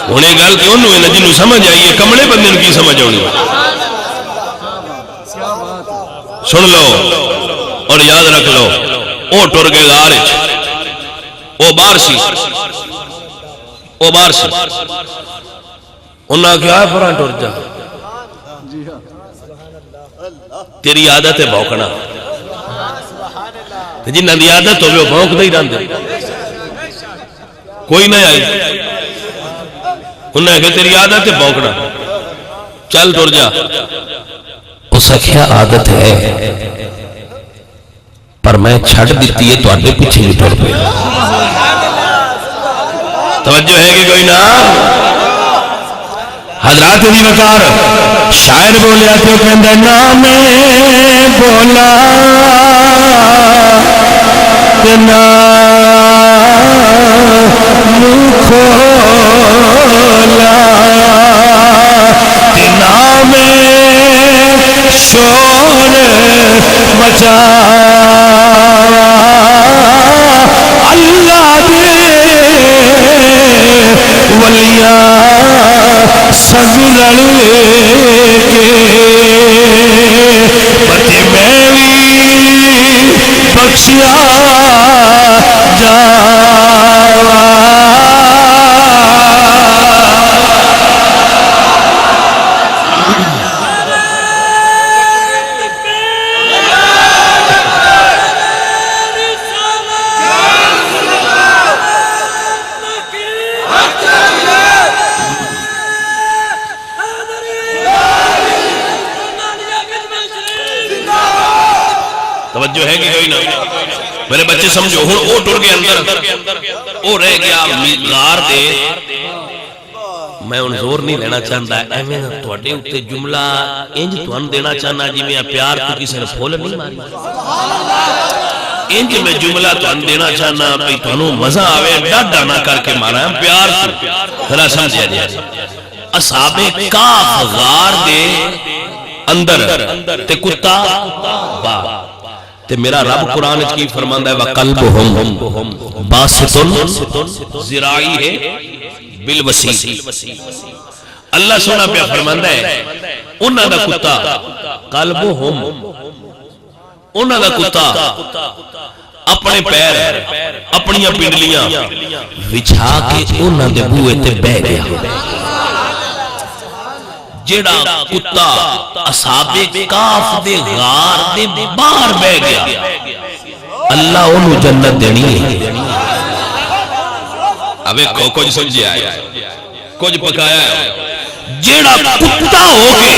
Speaker 2: انہیں گل کہ انہوں نے جنہوں سمجھ آئیے کمڑے بندے کی سمجھ آنی. سن لو اور یاد رکھ لو. او ٹر گئے غار وچ, او باہر سی, او باہر سی. انہاں کہا پراں ٹر جا, تیری عادت ہے بھونکنا. جنہاں دی عادت ہوگی وہ بھونک دے ہی رہندے. کوئی نہ آئی انہوں نے کہا تیری عادت ہے بھونکنا, چل ٹر جا. اس کیا عادت ہے پر میں چھڑ دیتی ہے تو آدھے پیچھے نہیں ٹر پہ. توجہ ہے کہ کوئی نہ حضرات دی وقار شاعر بولیا تو کہندہ نام بولا کہ نام کھولا کہ نام شور مچا اللہ دے ولیاں سگلڑ کے بچے میں بھی بخشیا جاوا. توجہ ہے کہ کوئی نہ میرے بچے سمجھو. ہن او ٹر گئے اندر, او رہ گیا غار دے. میں ان زور نہیں لینا چاہتا ایویں تواڈے اوتے جملہ انج تھانوں دینا چاہنا جی میں پیار تو کسی نے پھول نہیں ماری. انج میں جملہ تھانوں دینا چاہنا بھئی تھانوں مزہ آوے ڈاڈا نہ کر کے مارا پیار ذرا سمجھیا جائے. اصحاب کاف غار دے اندر تے کتا باہر تے میرا رب قرآن کی فرماندا ہے وَقَلْبُهُمْ بَاسِطٌ ذِرَاعِهِ بِالْوَسِيلِ اللہ سونا پہ فرماندا ہے انہاں دا کتا قلبہم انہاں دا کتا اپنے پیر اپنی پنڈلیاں وچھا کے انہاں دے بوئے تے بہ گیا جیڑا کتا اصحاب کاف دے غار دے باہر بہ گیا اللہ انہوں جنت دینی ہے ابے کچھ سمجھے آیا کچھ پکایا ہے جیڑا کتا ہو کے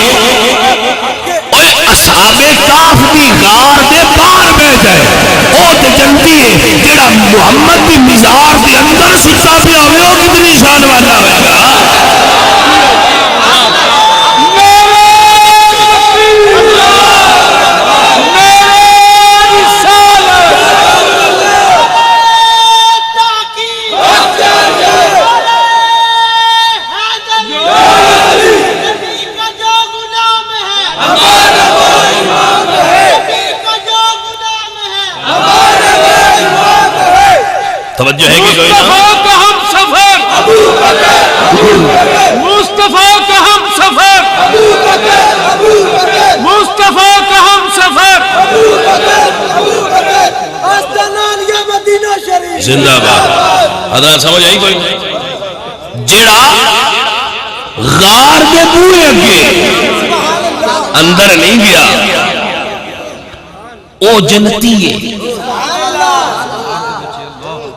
Speaker 2: اوے اصحاب کاف دی غار دے باہر بہ جائے او تے جنتی ہے جیڑا محمد دی مزار دے اندر ستا پیا ہوئے او کتنی شان والا ہوئے گا توجہ ہے کہ کوئی
Speaker 4: مصطفیٰ کا ہم سفر مصطفیٰ کا ہم سفر مصطفیٰ کا ہم سفر
Speaker 2: زندہ باد حضرت سمجھ آئی کوئی جیڑا غار دے بوئے اگے اندر نہیں گیا او جنتی ہے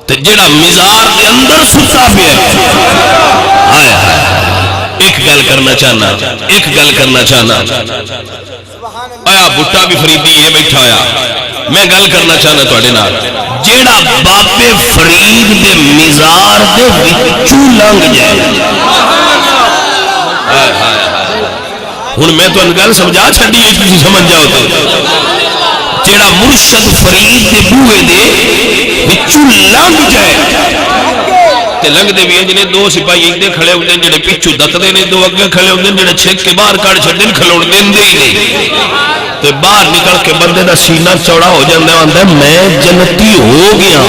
Speaker 2: تے جیڑا مزار دے اندر ستا پہ ہے ایک گل کرنا چاہنا آیا بھٹا بھی فریدی یہ بیٹھا آیا میں گل کرنا چاہنا توڑے نال جیڑا بابے فرید دے مزار دے وچوں لنگ جائے ہن میں تو گل سمجھا چھڈی ہے تسی سمجھ جاؤ تو جیڑا مرشد فرید دے بوئے دے وچوں لنگ جائے تے لنگ دے بھی جنے دو سپاہی ایک دے کھڑے ہوندے جڑے پیچھے دکدے نے دو اگے کھڑے ہوندے جڑے چھک کے باہر کاڑ چھڈن کھلون دیندے ہی نہیں تے باہر نکل کے بندے دا سینہ چوڑا ہو جاندا ہے میں جنتی ہو گیا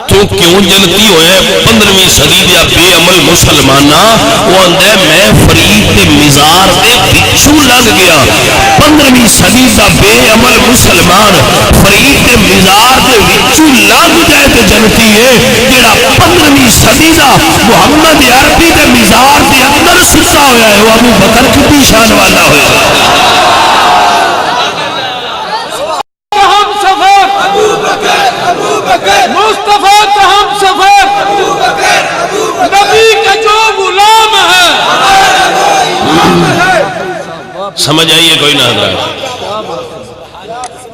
Speaker 2: تو کیوں جنتی ہوئے 15ویں صدی دیا بے عمل مسلمانہ وہ اندھے میں فرید دے مزار دے بچھو لگ گیا 15ویں صدی دا بے عمل مسلمان فرید دے مزار دے بچھو لگ جائے تے جنتی ہے جیڑا 15ویں صدی دا محمد عربی دے مزار دے اندر ستا ہویا ہے وہ ابو بکر کتنی شان والا ہویا
Speaker 4: مصطفیٰ کا ہم سفر نبی کا جو غلام ہے
Speaker 2: سمجھ آئیے کوئی نہ حضرات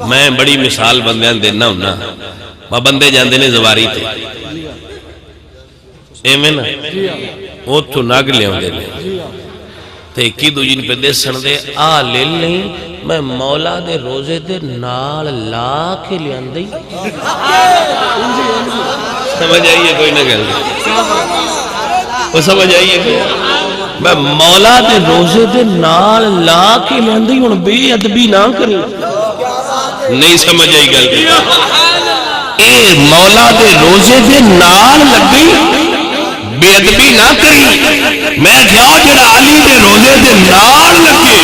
Speaker 2: میں بڑی مثال بندیاں دینا ہونا وہ بندے جاندے نے زواری تے ایمیں نا وہ تو ناگ لے ہوندے نے تے ایکی دو جن پہ دے سن دے آ لے لیں میں مولا دے روزے دے نال لا کے لے آن دیں سمجھ آئیے کوئی نہ گل وہ سمجھ آئیے کوئی میں مولا دے روزے دے نال لا کے لے آن دیں ان بے ادبی نہ کریں نہیں سمجھ آئی گل اے مولا دے روزے دے نال لگ گئی بے ادبی نہ کری میں کیا جڑا علی دے روزے دے نال لگے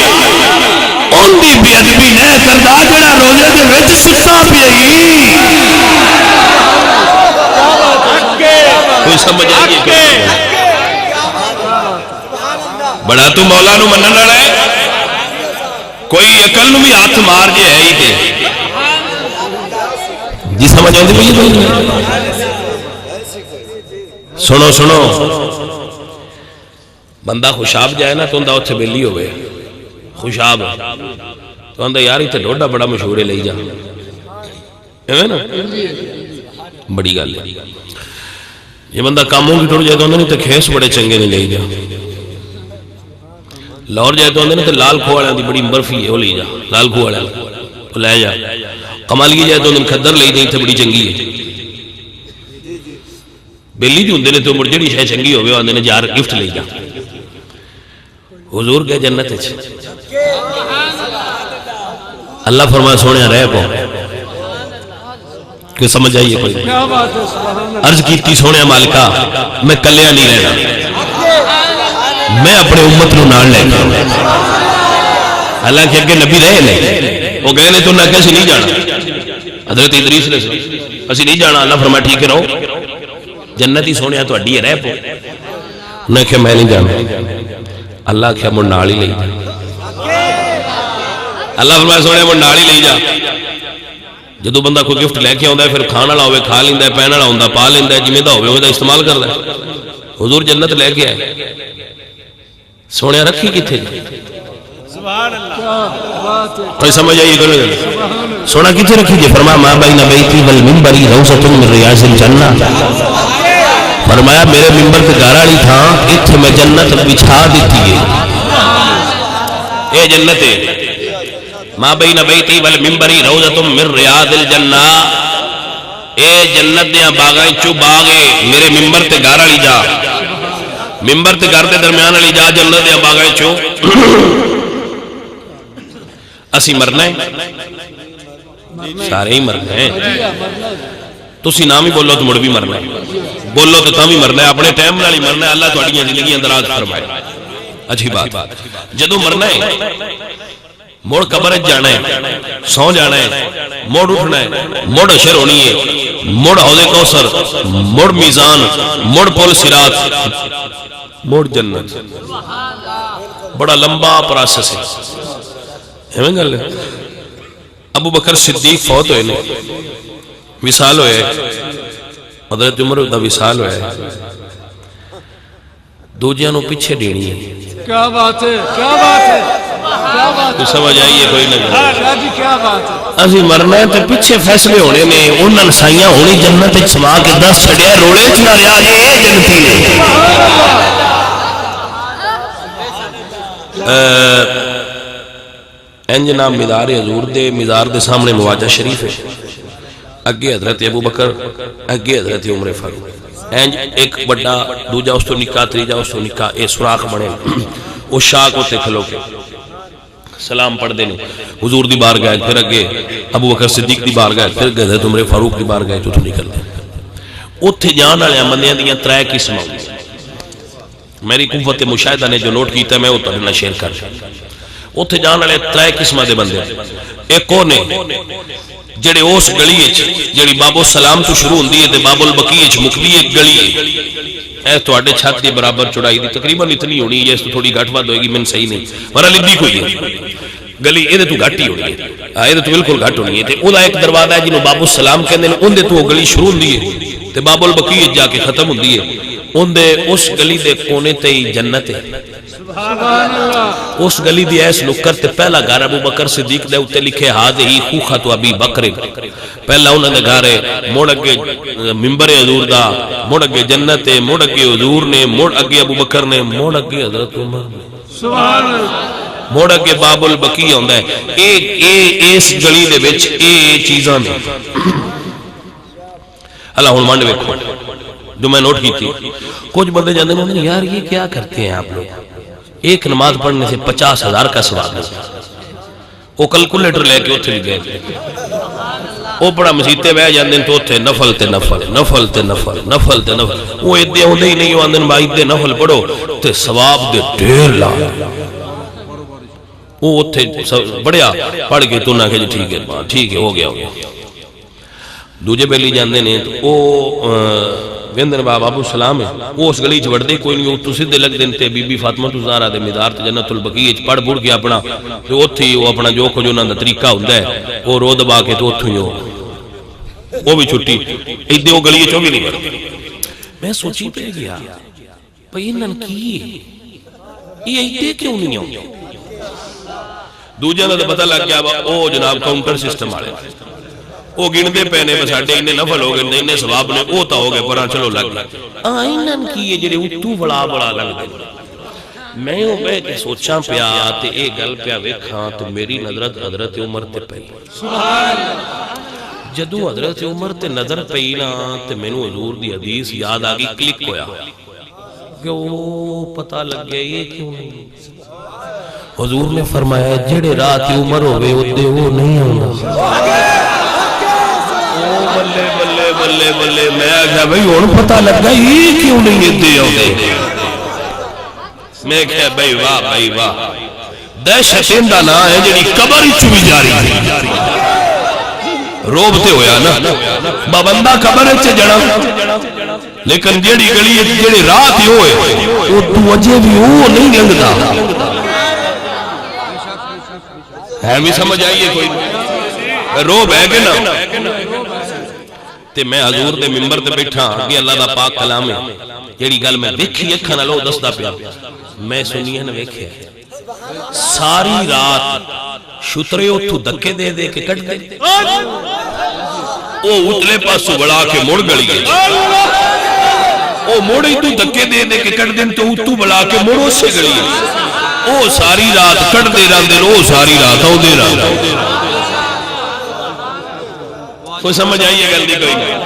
Speaker 2: ان دی بے ادبی نہ کردا جڑا روزے دے وچ ستا پیئی کوئی سمجھ آئی کہ بڑا تو مولا نو منن والا ہے کوئی عقل نو بھی ہاتھ مار کے ہے ہی تے جی سمجھ آئی کوئی سنو سنو بندہ خوشاب جائے نا تو اندہ اتھے بیلی ہوئے خوشاب تو اندہ یار اتھے ڈوڑا بڑا مشہور ہے لئی جا ایوے نا بڑی گال ہے یہ بندہ کاموں کی ٹوڑ جائے تو اندہ نہیں تے کھیس بڑے چنگے نہیں لئی جا لاہور جائے تو اندہ نہیں تے لال کھوڑا دی بڑی برفی ہے وہ لئی جا لال کھوڑا وہ لے جا کمال کی جائے تو اندہ کھدر لئی دیں تے بڑی چنگی ہے بیلی دی ہوندے نے تو مڑ جڑی شے چنگی ہوے آندے نے یار گفٹ لے جا. حضور گئے جنت وچ. اللہ فرمایا سونے رہ پو کہ سمجھ آئیے کوئی عرض کیتی سونے مالکا میں کلیا نہیں رہنا میں اپنے امت نو نال لے کے. اللہ کے اگے نبی رہے لے وہ گئے نے تو نہ کیسے نہیں جانا. حضرت ادریس نے اسی نہیں جانا. اللہ فرمایا ٹھیک ہے رہو جنت ہی سونے تو اڈی ہے رہ پو. انہیں کہ میں نہیں جانا. اللہ کیا مڑ نال ہی لے جا. اللہ فرمایا سونے مڑ نال ہی لے جا. جدو بندہ کوئی گفٹ لے کے آتا ہے پھر کھان والا ہوئے کھا لینا ہے پہن والا ہوتا پا لینا ہے جویں دا ہوئے وہ استعمال کرتا ہے. حضور جنت لے کے آئے سونے رکھی کتنے کوئی سمجھ آئیے کرو سونا کتنے رکھی جی. فرمایا ما بین بیتی والمنبر روضۃ من ریاض الجنہ. فرمایا میرے ممبر تے گارا نہیں تھا اتھے میں جنت بچھا دیتی ہے. اے جنت ہے ما بین بیتی والمنبر روضۃ من ریاض الجنہ. اے جنت دیاں باغائیں چو باغے میرے ممبر تے گارا لی جا. ممبر تے گار دے درمیان لی جا جنت دیاں باغائیں چو. اسی مرنا ہے سارے ہی مرنا ہے. تسی نام ہی بولو تو مڑ بھی مرنا ہے بولو تو تم ہی مرنا ہے. اپنے ٹائم نال ہی مرنا ہے. اللہ تہاڈیاں زندگیاں دراز فرمائے. اچھی بات جدو مرنا ہے موڑ قبر جانا ہے سو جانا ہے موڑ اٹھنا ہے موڑ حشر ہونی ہے موڑ حوض کوثر موڑ میزان موڑ پل صراط موڑ جنت. بڑا لمبا پروسیس ہے. گل ابو بکر صدیق فوت ہوئے نے وصال ہوئے. حضرت عمر دا وصال ہوئے دوجیاں نو پیچھے دینی ہے.
Speaker 3: کیا بات ہے کیا بات ہے کیا بات
Speaker 2: تو سمجھ آئیے کوئی نہ
Speaker 3: کیا بات ہے.
Speaker 2: اسی مرنا ہے تو پیچھے فیصلے ہونے نے انہاں نسائیاں ہونی جنت وچ سما کے دس چھڑیا روڑے چ نہ رہیا جے اے جنتی نے. انج نام مزار حضور دے مزار دے سامنے مواجہ شریف ہے. اگے حضرت ابو بکر اگے حضرت عمر فاروق. انج ایک بڑا دوجا اس تو نکاح تیجا اس تو نکاح اے سوراخ بنے او شاک ہوتے کھلو کے سلام پڑھ دینے حضور دی بار گئے پھر اگے ابو بکر صدیق دی بار گئے پھر حضرت عمر فاروق دی بار گئے تو نکل دے. اوتھے جان والے بندیاں دیاں ترے قسم میری قوت مشاہدہ نے جو نوٹ کیتا ہے میں وہ تہاڈے نال شیئر کر رہا. اوتھے جان والے ترے قسم دے بندے ایک او نے جڑے اس گلی وچ جڑی باب السلام تو شروع ہوندی ہے تے باب البقیع وچ مکدی ایک گلی ہے. اے تواڈے چھت دی برابر چوڑائی دی تقریباً اتنی ہونی ہے. اس تو تھوڑی گھٹ ود ہوئے گی من صحیح نہیں ورنہ لبی کوئی ہے گلی اے تو گھٹ ہی ہونی ہے. اے تو بالکل گھٹ ہونی ہے. تے اودا ایک دروازہ ہے جنوں باب السلام کہندے نے اون دے تو گلی شروع ہوندی ہے تے باب البقیع وچ جا کے ختم ہوندی ہے. اون دے اس گلی دے کونے تے ہی جنت ہے. اس گلی دی ایس نکر تے پہلا گھر ابو بکر صدیق دے اوتے لکھے ہذہ خوخۃ ابی بکر. پہلا انہاں دے گھر ہے مڑ اگے منبر حضور دا مڑ اگے جنت ہے مڑ اگے حضور نے مڑ اگے ابو بکر نے مڑ اگے حضرت عمر نے سبحان اللہ مڑ اگے باب البقیع ہوندا ہے. اے اس گلی دے وچ اے چیزاں نے. اللہ ہن منڈ ویکھو جو میں نوٹ کی تھی کچھ بندے جاندے نے یار یہ کیا کرتے ہیں آپ لوگ. ایک نماز پڑھنے سے 50,000 کا ثواب ہے. وہ کیلکولیٹر لے کے اتنے گئے تھے وہ بڑا مسیطے بہ جاندے تو اتنے نفل تے نفل نفل تے نفل نفل تے نفل وہ ادے ہوندے ہی نہیں آندے بھائی تے نفل پڑھو تے ثواب دے ڈھیر لا وہ اتنے بڑھیا پڑھ کے تو نہ کہ ٹھیک ہے ہو گیا. دوجے بیلی جاندے نے وہ ویندن بابا ابو سلام ہے وہ اس گلی چ وڑدے کوئی نہیں تو سیدھے لگ دین تے بی بی فاطمہ الزہرا دے مزار تے جنت البقیع وچ پڑھ پڑھ کے اپنا تے اوتھے ہی وہ اپنا جو کچھ انہاں دا طریقہ ہوندا ہے وہ رو دبا کے تے اوتھوں ہی وہ بھی چھٹی ایدے وہ گلی وچ بھی نہیں وڑدے. میں سوچی پہ گیا بھئی انہاں کی یہ ایدے کیوں نہیں ہوندے. دوجے دا پتہ لگ گیا او جناب کاؤنٹر سسٹم والے وہ گندے پینے بس ساڈے انہیں نفل ہو گئے انہیں ثواب نے وہ تا ہو گئے پر چلو لگ لگ انہاں کی یہ جڑے اتو بڑا بڑا لگ دے. میں وہ بیٹھ کے سوچاں پیا تے اے گل پیا ویکھاں تے میری نظرت حضرت عمر تے پئی. جدوں حضرت عمر تے نظر پئی نا تے مینوں حضور دی حدیث یاد آ گئی، کلک ہویا کہ وہ پتہ لگ گیا یہ کیوں نہیں. حضور نے فرمایا جڑے راہ تے عمر ہوے اودے وہ نہیں ہوندا. بلے بلے بلے بلے میں کہا بھئی ہن پتہ لگا یہ کیوں نہیں ادے آندے. میں کہا بھئی واہ بھئی واہ، دہشت دا نا ہے جڑی قبر وچ بھی جاری ہے. روب تے ہویا نا بندہ قبر وچ جڑا، لیکن جیڑی گلی جیڑے راہ تے ہوئے او تو اجے بھی وہ نہیں لنگدا. ہے بھی سمجھ آئیے کوئی روب ہے کہ نا. تے میں حضور دے منبر تے بیٹھا کہ اللہ دا پاک کلام ہے، جیڑی گل میں دیکھی اکھاں نال دسدا پیا میں سنی ہے نہ ویکھیا. ساری رات شترے اتھوں دکے دے دے کے کٹ دے، او اتلے پاسوں بڑا کے مڑ گلی گئے، او موڑی تو دکے دے دے کے کٹ دیں تو اتو بڑا کے مڑ اسے گلی گئے. او ساری رات کٹ دے رہن دے، او ساری رات آؤ دے رہن دے. کوئی سمجھ آئیے گل دی کوئی نہیں.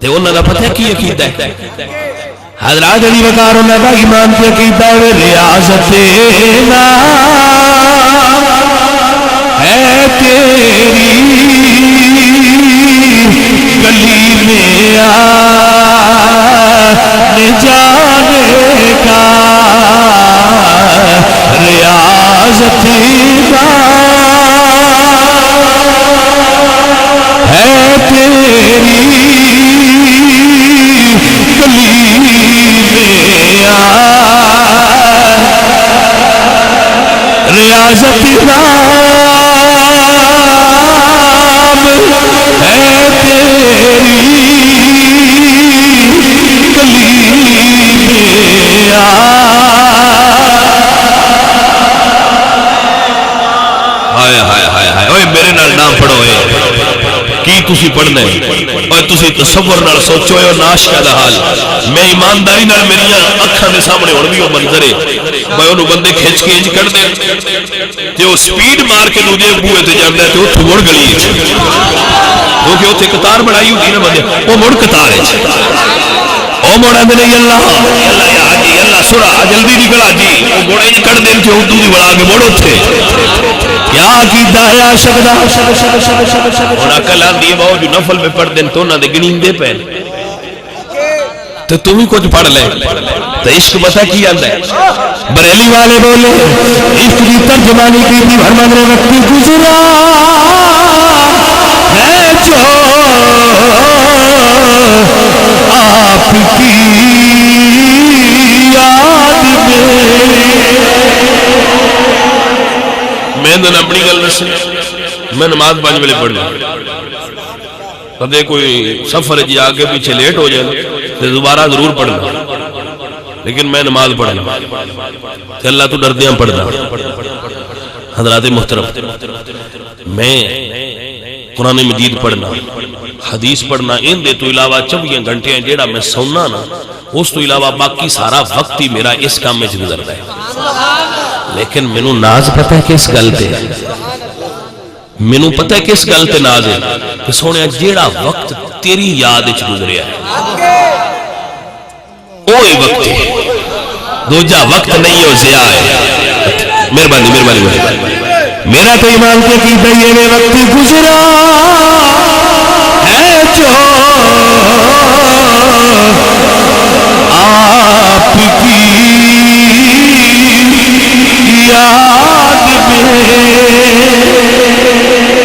Speaker 2: تے انہاں دا پتہ کی عقیدہ ہے؟ حضرات علی وقار انہاں دا ایمان کی عقیدہ ہے ریاضت نا ہے تیری گلی میں آنے جانے کا، ریاضت نا ہے تیری گلی میں آ، ریاضت نام ہے تیری گلی میں آ. ہائے ہائے ہائے ہائے اوے میرے نال نام پڑھو کی تسی پڑھنا ہے اور تسی تصور نال سوچو اے ناشکا دا حال. میں ایمانداری نال میری اکھاں دے سامنے ہن بھی او منظر ہے میں اونوں بندے کھچ کے انج کر دے تے او سپیڈ مار کے دوجے بوئے تے جاندا تے اوتھوں مڑ گلی وچ، کیونکہ اوتھے قطار بنائی ہوندی نا بندے، او مڑ قطار وچ او موڑا دے نہیں اللہ اللہ یا حاجی اللہ سرا جلدی نکل حاجی، او گھوڑے انج کر دین تے اردو دی بڑا کے مڑ اوتھے. کیا عقیدہ ہے عاشق دا اور عقل آندی ہے جو نفل میں پڑھ دین تو انہاں دے گنیندے پے تو تم ہی کچھ پڑھ لے. تو عشق بتا کی آندا ہے بریلی والے بولے عشق کی ترجمانی کی تھی فرمان نے وقت گزرا ہے جو آپ کی یاد میں نے اپنی گل رسے میں نماز 5 بجے پڑھنا کدے کوئی سفر جی آگے پیچھے لیٹ ہو جائے تو دوبارہ ضرور پڑھنا، لیکن میں نماز پڑھنا کہ اللہ تو ڈردیاں پڑھنا. حضرات محترم میں قرآن مجید پڑھنا حدیث پڑھنا ان دے تو علاوہ 24 گھنٹے ہیں جیڑا میں سونا نا اس تو علاوہ باقی سارا وقت ہی میرا اس کام میں گزرتا ہے. لیکن مینوں ناز پتہ ہے کس گل تے، مینوں پتہ ہے کس گل تے ناز ہے کہ سونے جیڑا وقت تیری یاد وچ گزریا ہے اوہی وقت ہے، دوجا وقت نہیں ہو ضیاء ہے. مہربانی مہربانی میرا تو ایمان کے کی یہ وقت گزرا ہے جو آپ کی یاد میں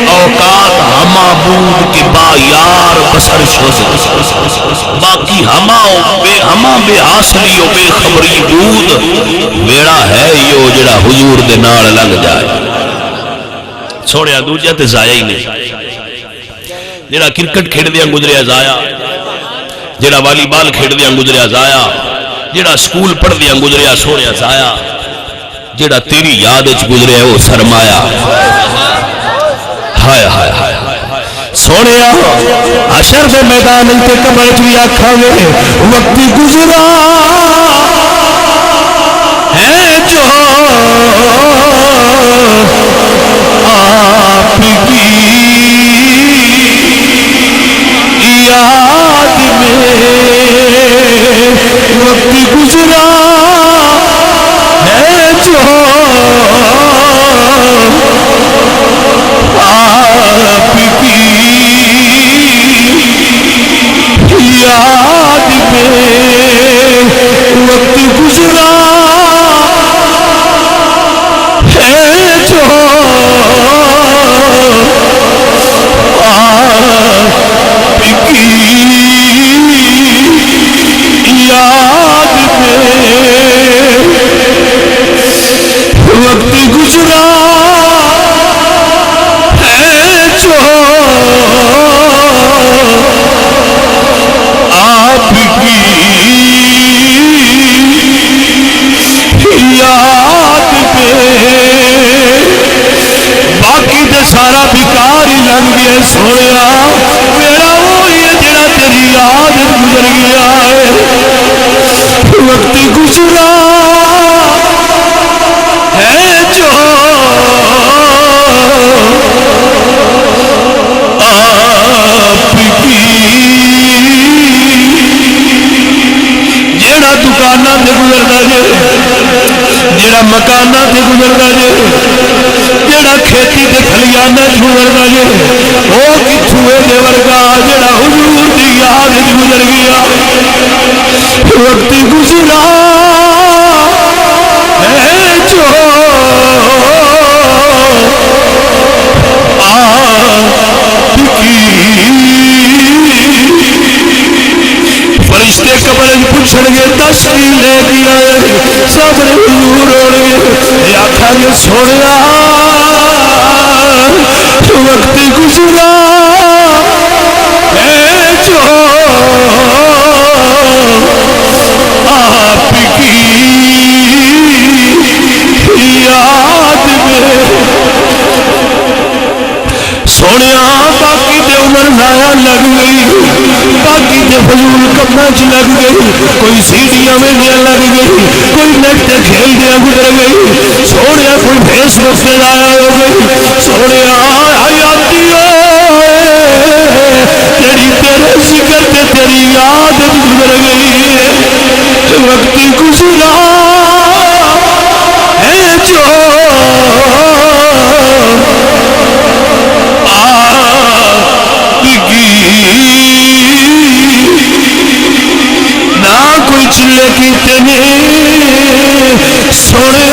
Speaker 2: اوقات ہما بود کے با یار بسر شد باقی ہما بے حاصلی و بے خبری بود ویڑا ہے یو جڑا حضور دے نال لگ جائے. چھوڑیا دوجہ تے ضائع ہی نہیں، جڑا کرکٹ کھیڑ دیا گزریا ضائع، جڑا والی بال کھیڑ دیا گزریا ضائع، جڑا سکول پڑھ دیا گزریا سوڑیا ضائع، جڑا تیری یاد وچ گزریا وہ سرمایا. ہائے ہائے ہائے سونیا حشر دے میدان تے قبر وچ بھی آکھاں گے وقت گزرا ہے جو آپ کی
Speaker 1: سونے میرا وہی ہے جڑا تیری یاد گزر گیا ہے وقت گزرا ہے جو جیڑا دکاناں تے گزردا جے جیڑا مکاناں تے گزردا جے جیڑا کھیتی تے کھلیاناں تے گزردا جے او کتھوے دے ورگا جیڑا حضور دی یاد وچ گزر گیا وقت گزرا ہے جو فرشتے قبر پوچھن گے دس کی لے کے آئے سامنے حضور ہونے آخا گے سونے وقت گزرا ہے جو آپ کی یاد میں سونے باقی تے عمر ضائع لگ گئی باقی تے فضول کماں چ لگ گئی کوئی سیڑھیاں میں لگ گئی کوئی نیٹ تے کھیل دیا گزر گئی سونے کوئی فیس بک سے ضائع ہو گئی سونے حیاتی تیری تیرے ذکر تے تیری یاد گزر گئی وقت گزرا ہے جو نہ کوئی چلے کیتے سونے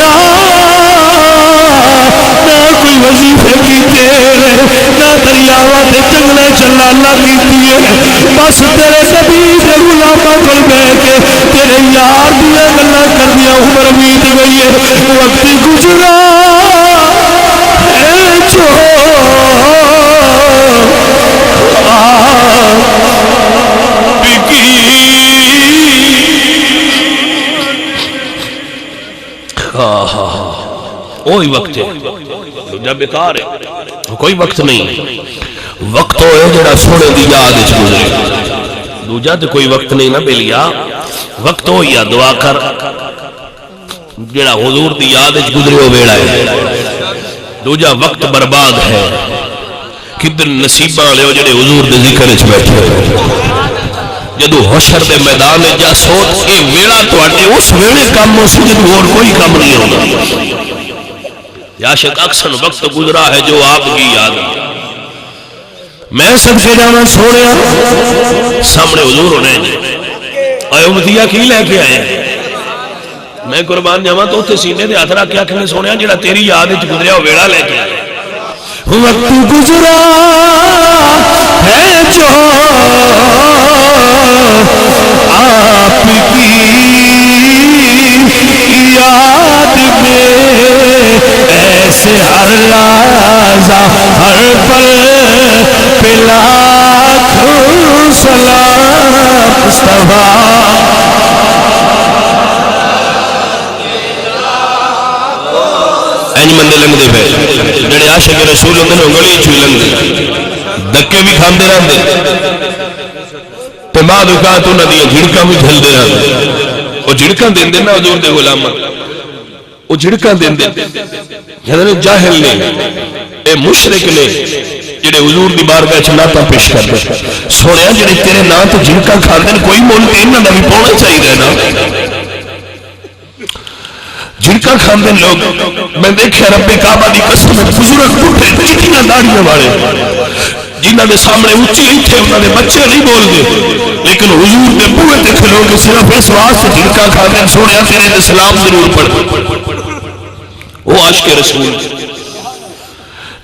Speaker 1: نہ کوئی وظیفے کیتے نہ دریاواں تے جنگلے چلانا کیتی ہے بس تیرے نبی دے غلاماں کول بیٹھ کے تیرے یار دیاں گلاں کردیاں عمر بیت گئی ہے وقت گزرا ہے جو
Speaker 2: وہی وقت ہے جب بیکار ہے کوئی وقت نہیں وقت ہوئے جڑا سونے دی یاد وچ گزرے دوجا تے کوئی وقت نہیں نہ بیلیا وقت ہو یا دعا کر جڑا حضور دی یاد وچ گزرے ہو ویڑا ہے دوجا وقت برباد ہے کدھر نصیباں والے جڑے حضور دے ذکر وچ بیٹھے ہوئے جدو حشر دے میدان میں جا سوچ اے ویڑا تواڈے اس ویڑے کام ہو سی جدو اور کوئی کام نہیں ہوگا یا شک اکثر وقت گزرا ہے جو آپ کی یاد ہے میں سب سے جانا سوڑیا سامنے حضور ہونے اے امتیہ کی لے کے آئے میں قربان جاواں تو تے سینے دے ہاتھ رکھ کے آکھنے سونیا جڑا تیری یاد وچ گزریا ویڑا لے کے آئے
Speaker 1: وقت گزرا ہے جو آپ کی یاد میں ایسے ہر لحظہ ہر پل پہ لاکھوں سلام مصطفیٰ
Speaker 2: بندے لنگ دے پہ جڑے عاشق رسول ہوندے نے انگلی چھوئی لنگ دے دکے بھی کھاندے رہندے تے بعد اوقات انہاں دی جھڑکاں بھی جھلدے رہندے او جھڑکاں دیندے نا حضور دے غلام او جھڑکاں دیندے جڑے جاہل نے اے مشرک نے جڑے حضور دی بارگاہ وچ نعتاں پیش کردے سونیا جڑے تیرے نام تے جھڑکاں کھاندے نے کوئی مول تے انہاں دا بھی پاونا چاہیے نا جھڑکا کھاندے لوگ میں دیکھیا رب کعبہ دی قسم بزرگ بوڑھے چٹیاں داڑیاں والے جنہاں دے سامنے اونچی اٹھے انہاں دے بچے نہیں بول دے لیکن حضور دے بوئے تے کھلو کے صرف اس واسطے جھڑکا کھاندے سونیا تیرے تے سلام ضرور پڑھ وہ عاشق رسول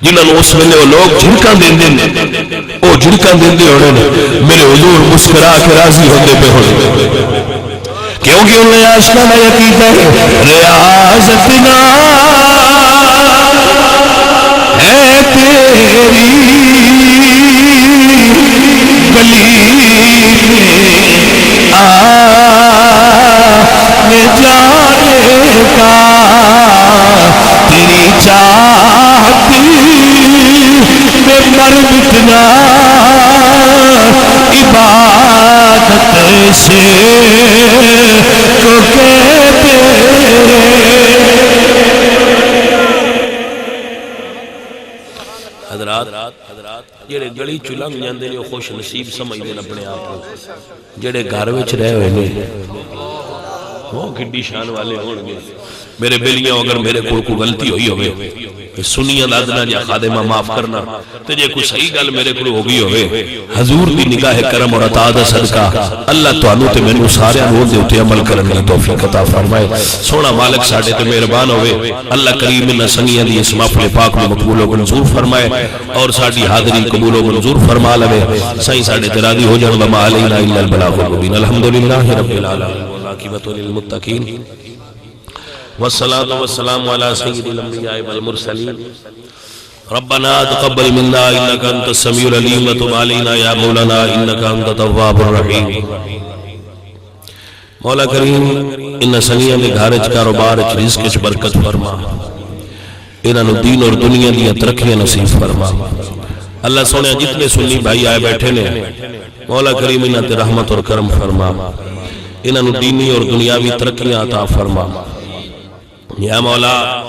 Speaker 2: جنہاں نو اس ویلے وہ لوگ جھڑکا دیندے او جھڑکا دیندے ہونے میرے حضور مسکرا کے راضی ہوندے پہ ہونے کیونکہ انہیں عاشقہ میں یقین ہے ریاضتنا ہے تیری گلی میں آنے جانے کا تیری چاہتی میں مر مٹنا
Speaker 1: کسے کو کہتے
Speaker 2: حضرات جڑے گلی چ لنگ جاندے نے خوش نصیب سمجھدے نے اپنے آپ کو جڑے گھر وچ رہے ہوئے نے وہ کڈی شان والے ہون گے میرے بیلیاں اگر میرے کول کوئی غلطی ہوئی ہوئے سنیاں دادنا جا خادمہ معاف کرنا تے جے کوئی صحیح گل میرے کول ہو گئی ہوئے حضور دی نگاہ کرم اور عطا دا صدقہ اللہ تانوں تے مینوں سارے نور دے اوتے عمل کرن دی توفیق عطا فرمائے سونا مالک ساڈے تے مہربان ہوئے اللہ کریم انہاں سنگیاں دی اس محفل پاک نو مقبول و منظور فرمائے اور ساڈی حاضری قبول و منظور فرما لے سائیں ساڈے تے راضی ہو جان وما علینا الا البلاغ المبین الحمدللہ رب العالمین والعاقبۃ للمتقین والصلاة والسلام على سيد الأنبياء والمرسلين ربنا تقبل منا إنك أنت السميع العليم وتب علينا يا مولانا إنك أنت التواب الرحيم مولا کریم ان سنیاں دے گھر وچ کاروبار وچ رزق وچ برکت فرما انہاں نوں دین اور دنیا دی ترقیاں نصیب فرما اللہ سونے جتنے سنی بھائی آئے بیٹھے نے مولا کریم انہاں تے رحمت اور کرم فرما انہاں نوں دینی اور دنیاوی ترقیاں عطا فرما یا مولا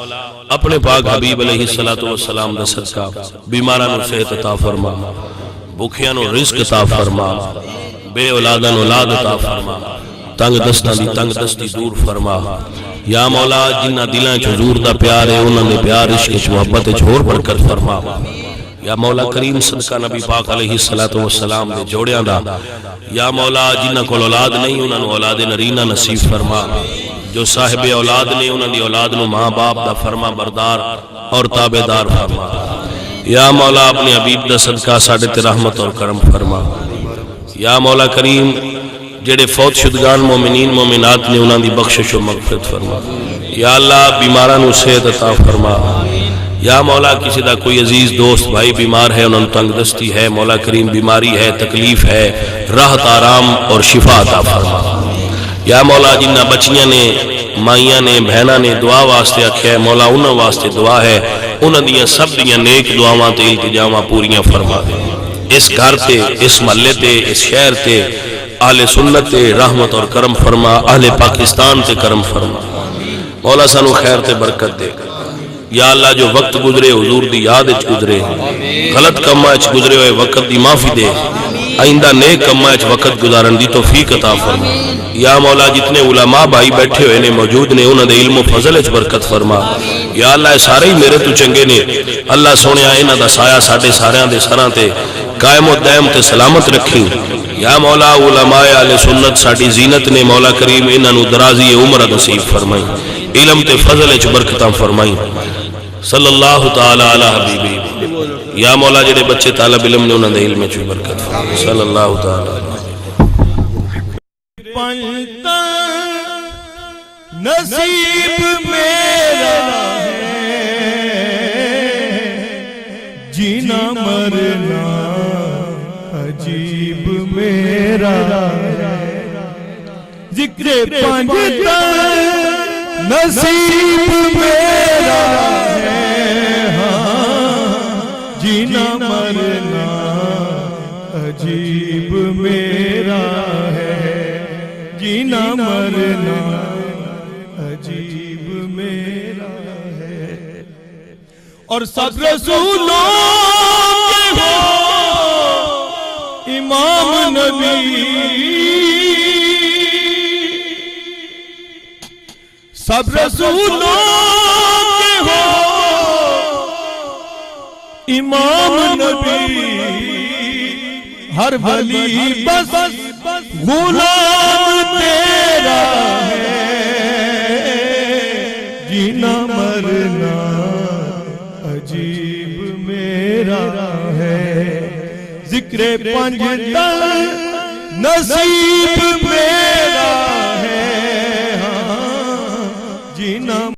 Speaker 2: اپنے پاک حبیب علیہ السلام دا صدقہ بیماراں نوں صحت عطا فرما بھوکیاں نوں رزق عطا فرما بے اولاداں نوں اولاد عطا فرما تنگ دستاں دی تنگ دستی دور فرما یا مولا جنہاں دلاں وچ حضور دا پیار ہے انہاں دے پیار عشق وچ محبت وچ ہور برکت فرما یا مولا کریم صدقہ نبی پاک علیہ السلام دے جوڑیاں دا یا مولا جنہاں کول اولاد نہیں انہاں نوں اولاد نرینہ نصیب فرما جو صاحب اولاد نے انہاں دی اولاد نو ماں باپ دا فرما بردار اور تابعدار فرما یا مولا اپنے حبیب دا صدقہ ساڈے تے رحمت اور کرم فرما یا مولا کریم جڑے فوت شدگان مومنین مومنات نے انہاں دی بخشش و مغفرت فرما یا اللہ بیماراں نو صحت عطا فرما یا مولا کسی دا کوئی عزیز دوست بھائی بیمار ہے انہاں تنگ دستی ہے مولا کریم بیماری ہے تکلیف ہے راحت آرام اور شفا عطا فرما یا مولا جنہ بچیاں نے مائیاں نے بہناں نے دعا واسطے آکھیا ہے مولا انہاں واسطے دعا ہے انہاں دیاں سب دیاں نیک دعاواں تے التجاواں پوریاں فرما دے اس گھر تے اس محلے تے اس شہر تے اہل سنت تے رحمت اور کرم فرما اہل پاکستان تے کرم فرما مولا سانو خیر تے برکت دے یا اللہ جو وقت گزرے حضور دی یاد وچ گزرے غلط کماں وچ گزرے ہوئے وقت دی معافی دے آئندہ نیک کماں وچ وقت گزارن دی توفیق عطا فرما یا مولا جتنے علماء بھائی بیٹھے ہوئے نے موجود نے انہاں دے علم و فضل وچ برکت فرما یا اللہ سارے ہی میرے تو چنگے نے اللہ سونیا انہاں دا سایہ ساڈے ساریاں دے سراں تے قائم و دائم تے سلامت رکھی یا مولا علماء اہل سنت ساڈی زینت نے مولا کریم انہاں نوں درازی عمر نصیب فرمائی علم تے فضل وچ برکتاں فرمائی صلی اللہ تعالی علی حبیبی یا مولا جڑے بچے طالب علم نے انہاں دے علم وچ برکت فرمائی صلی اللہ تعالی
Speaker 1: نصیب میرا ہے جینا مرنا عجیب میرا ہے ذکر پنجتا نصیب میرا ہے جینا مرنا عجیب میرا ہے جینا مرنا عجیب میرا ہے اور سب رسولوں کے ہو امام نبی سب رسولوں کے ہو امام نبی ہر ولی بس غلام تیرا ہے جینا مرنا عجیب میرا ہے ذکر پنجتن نصیب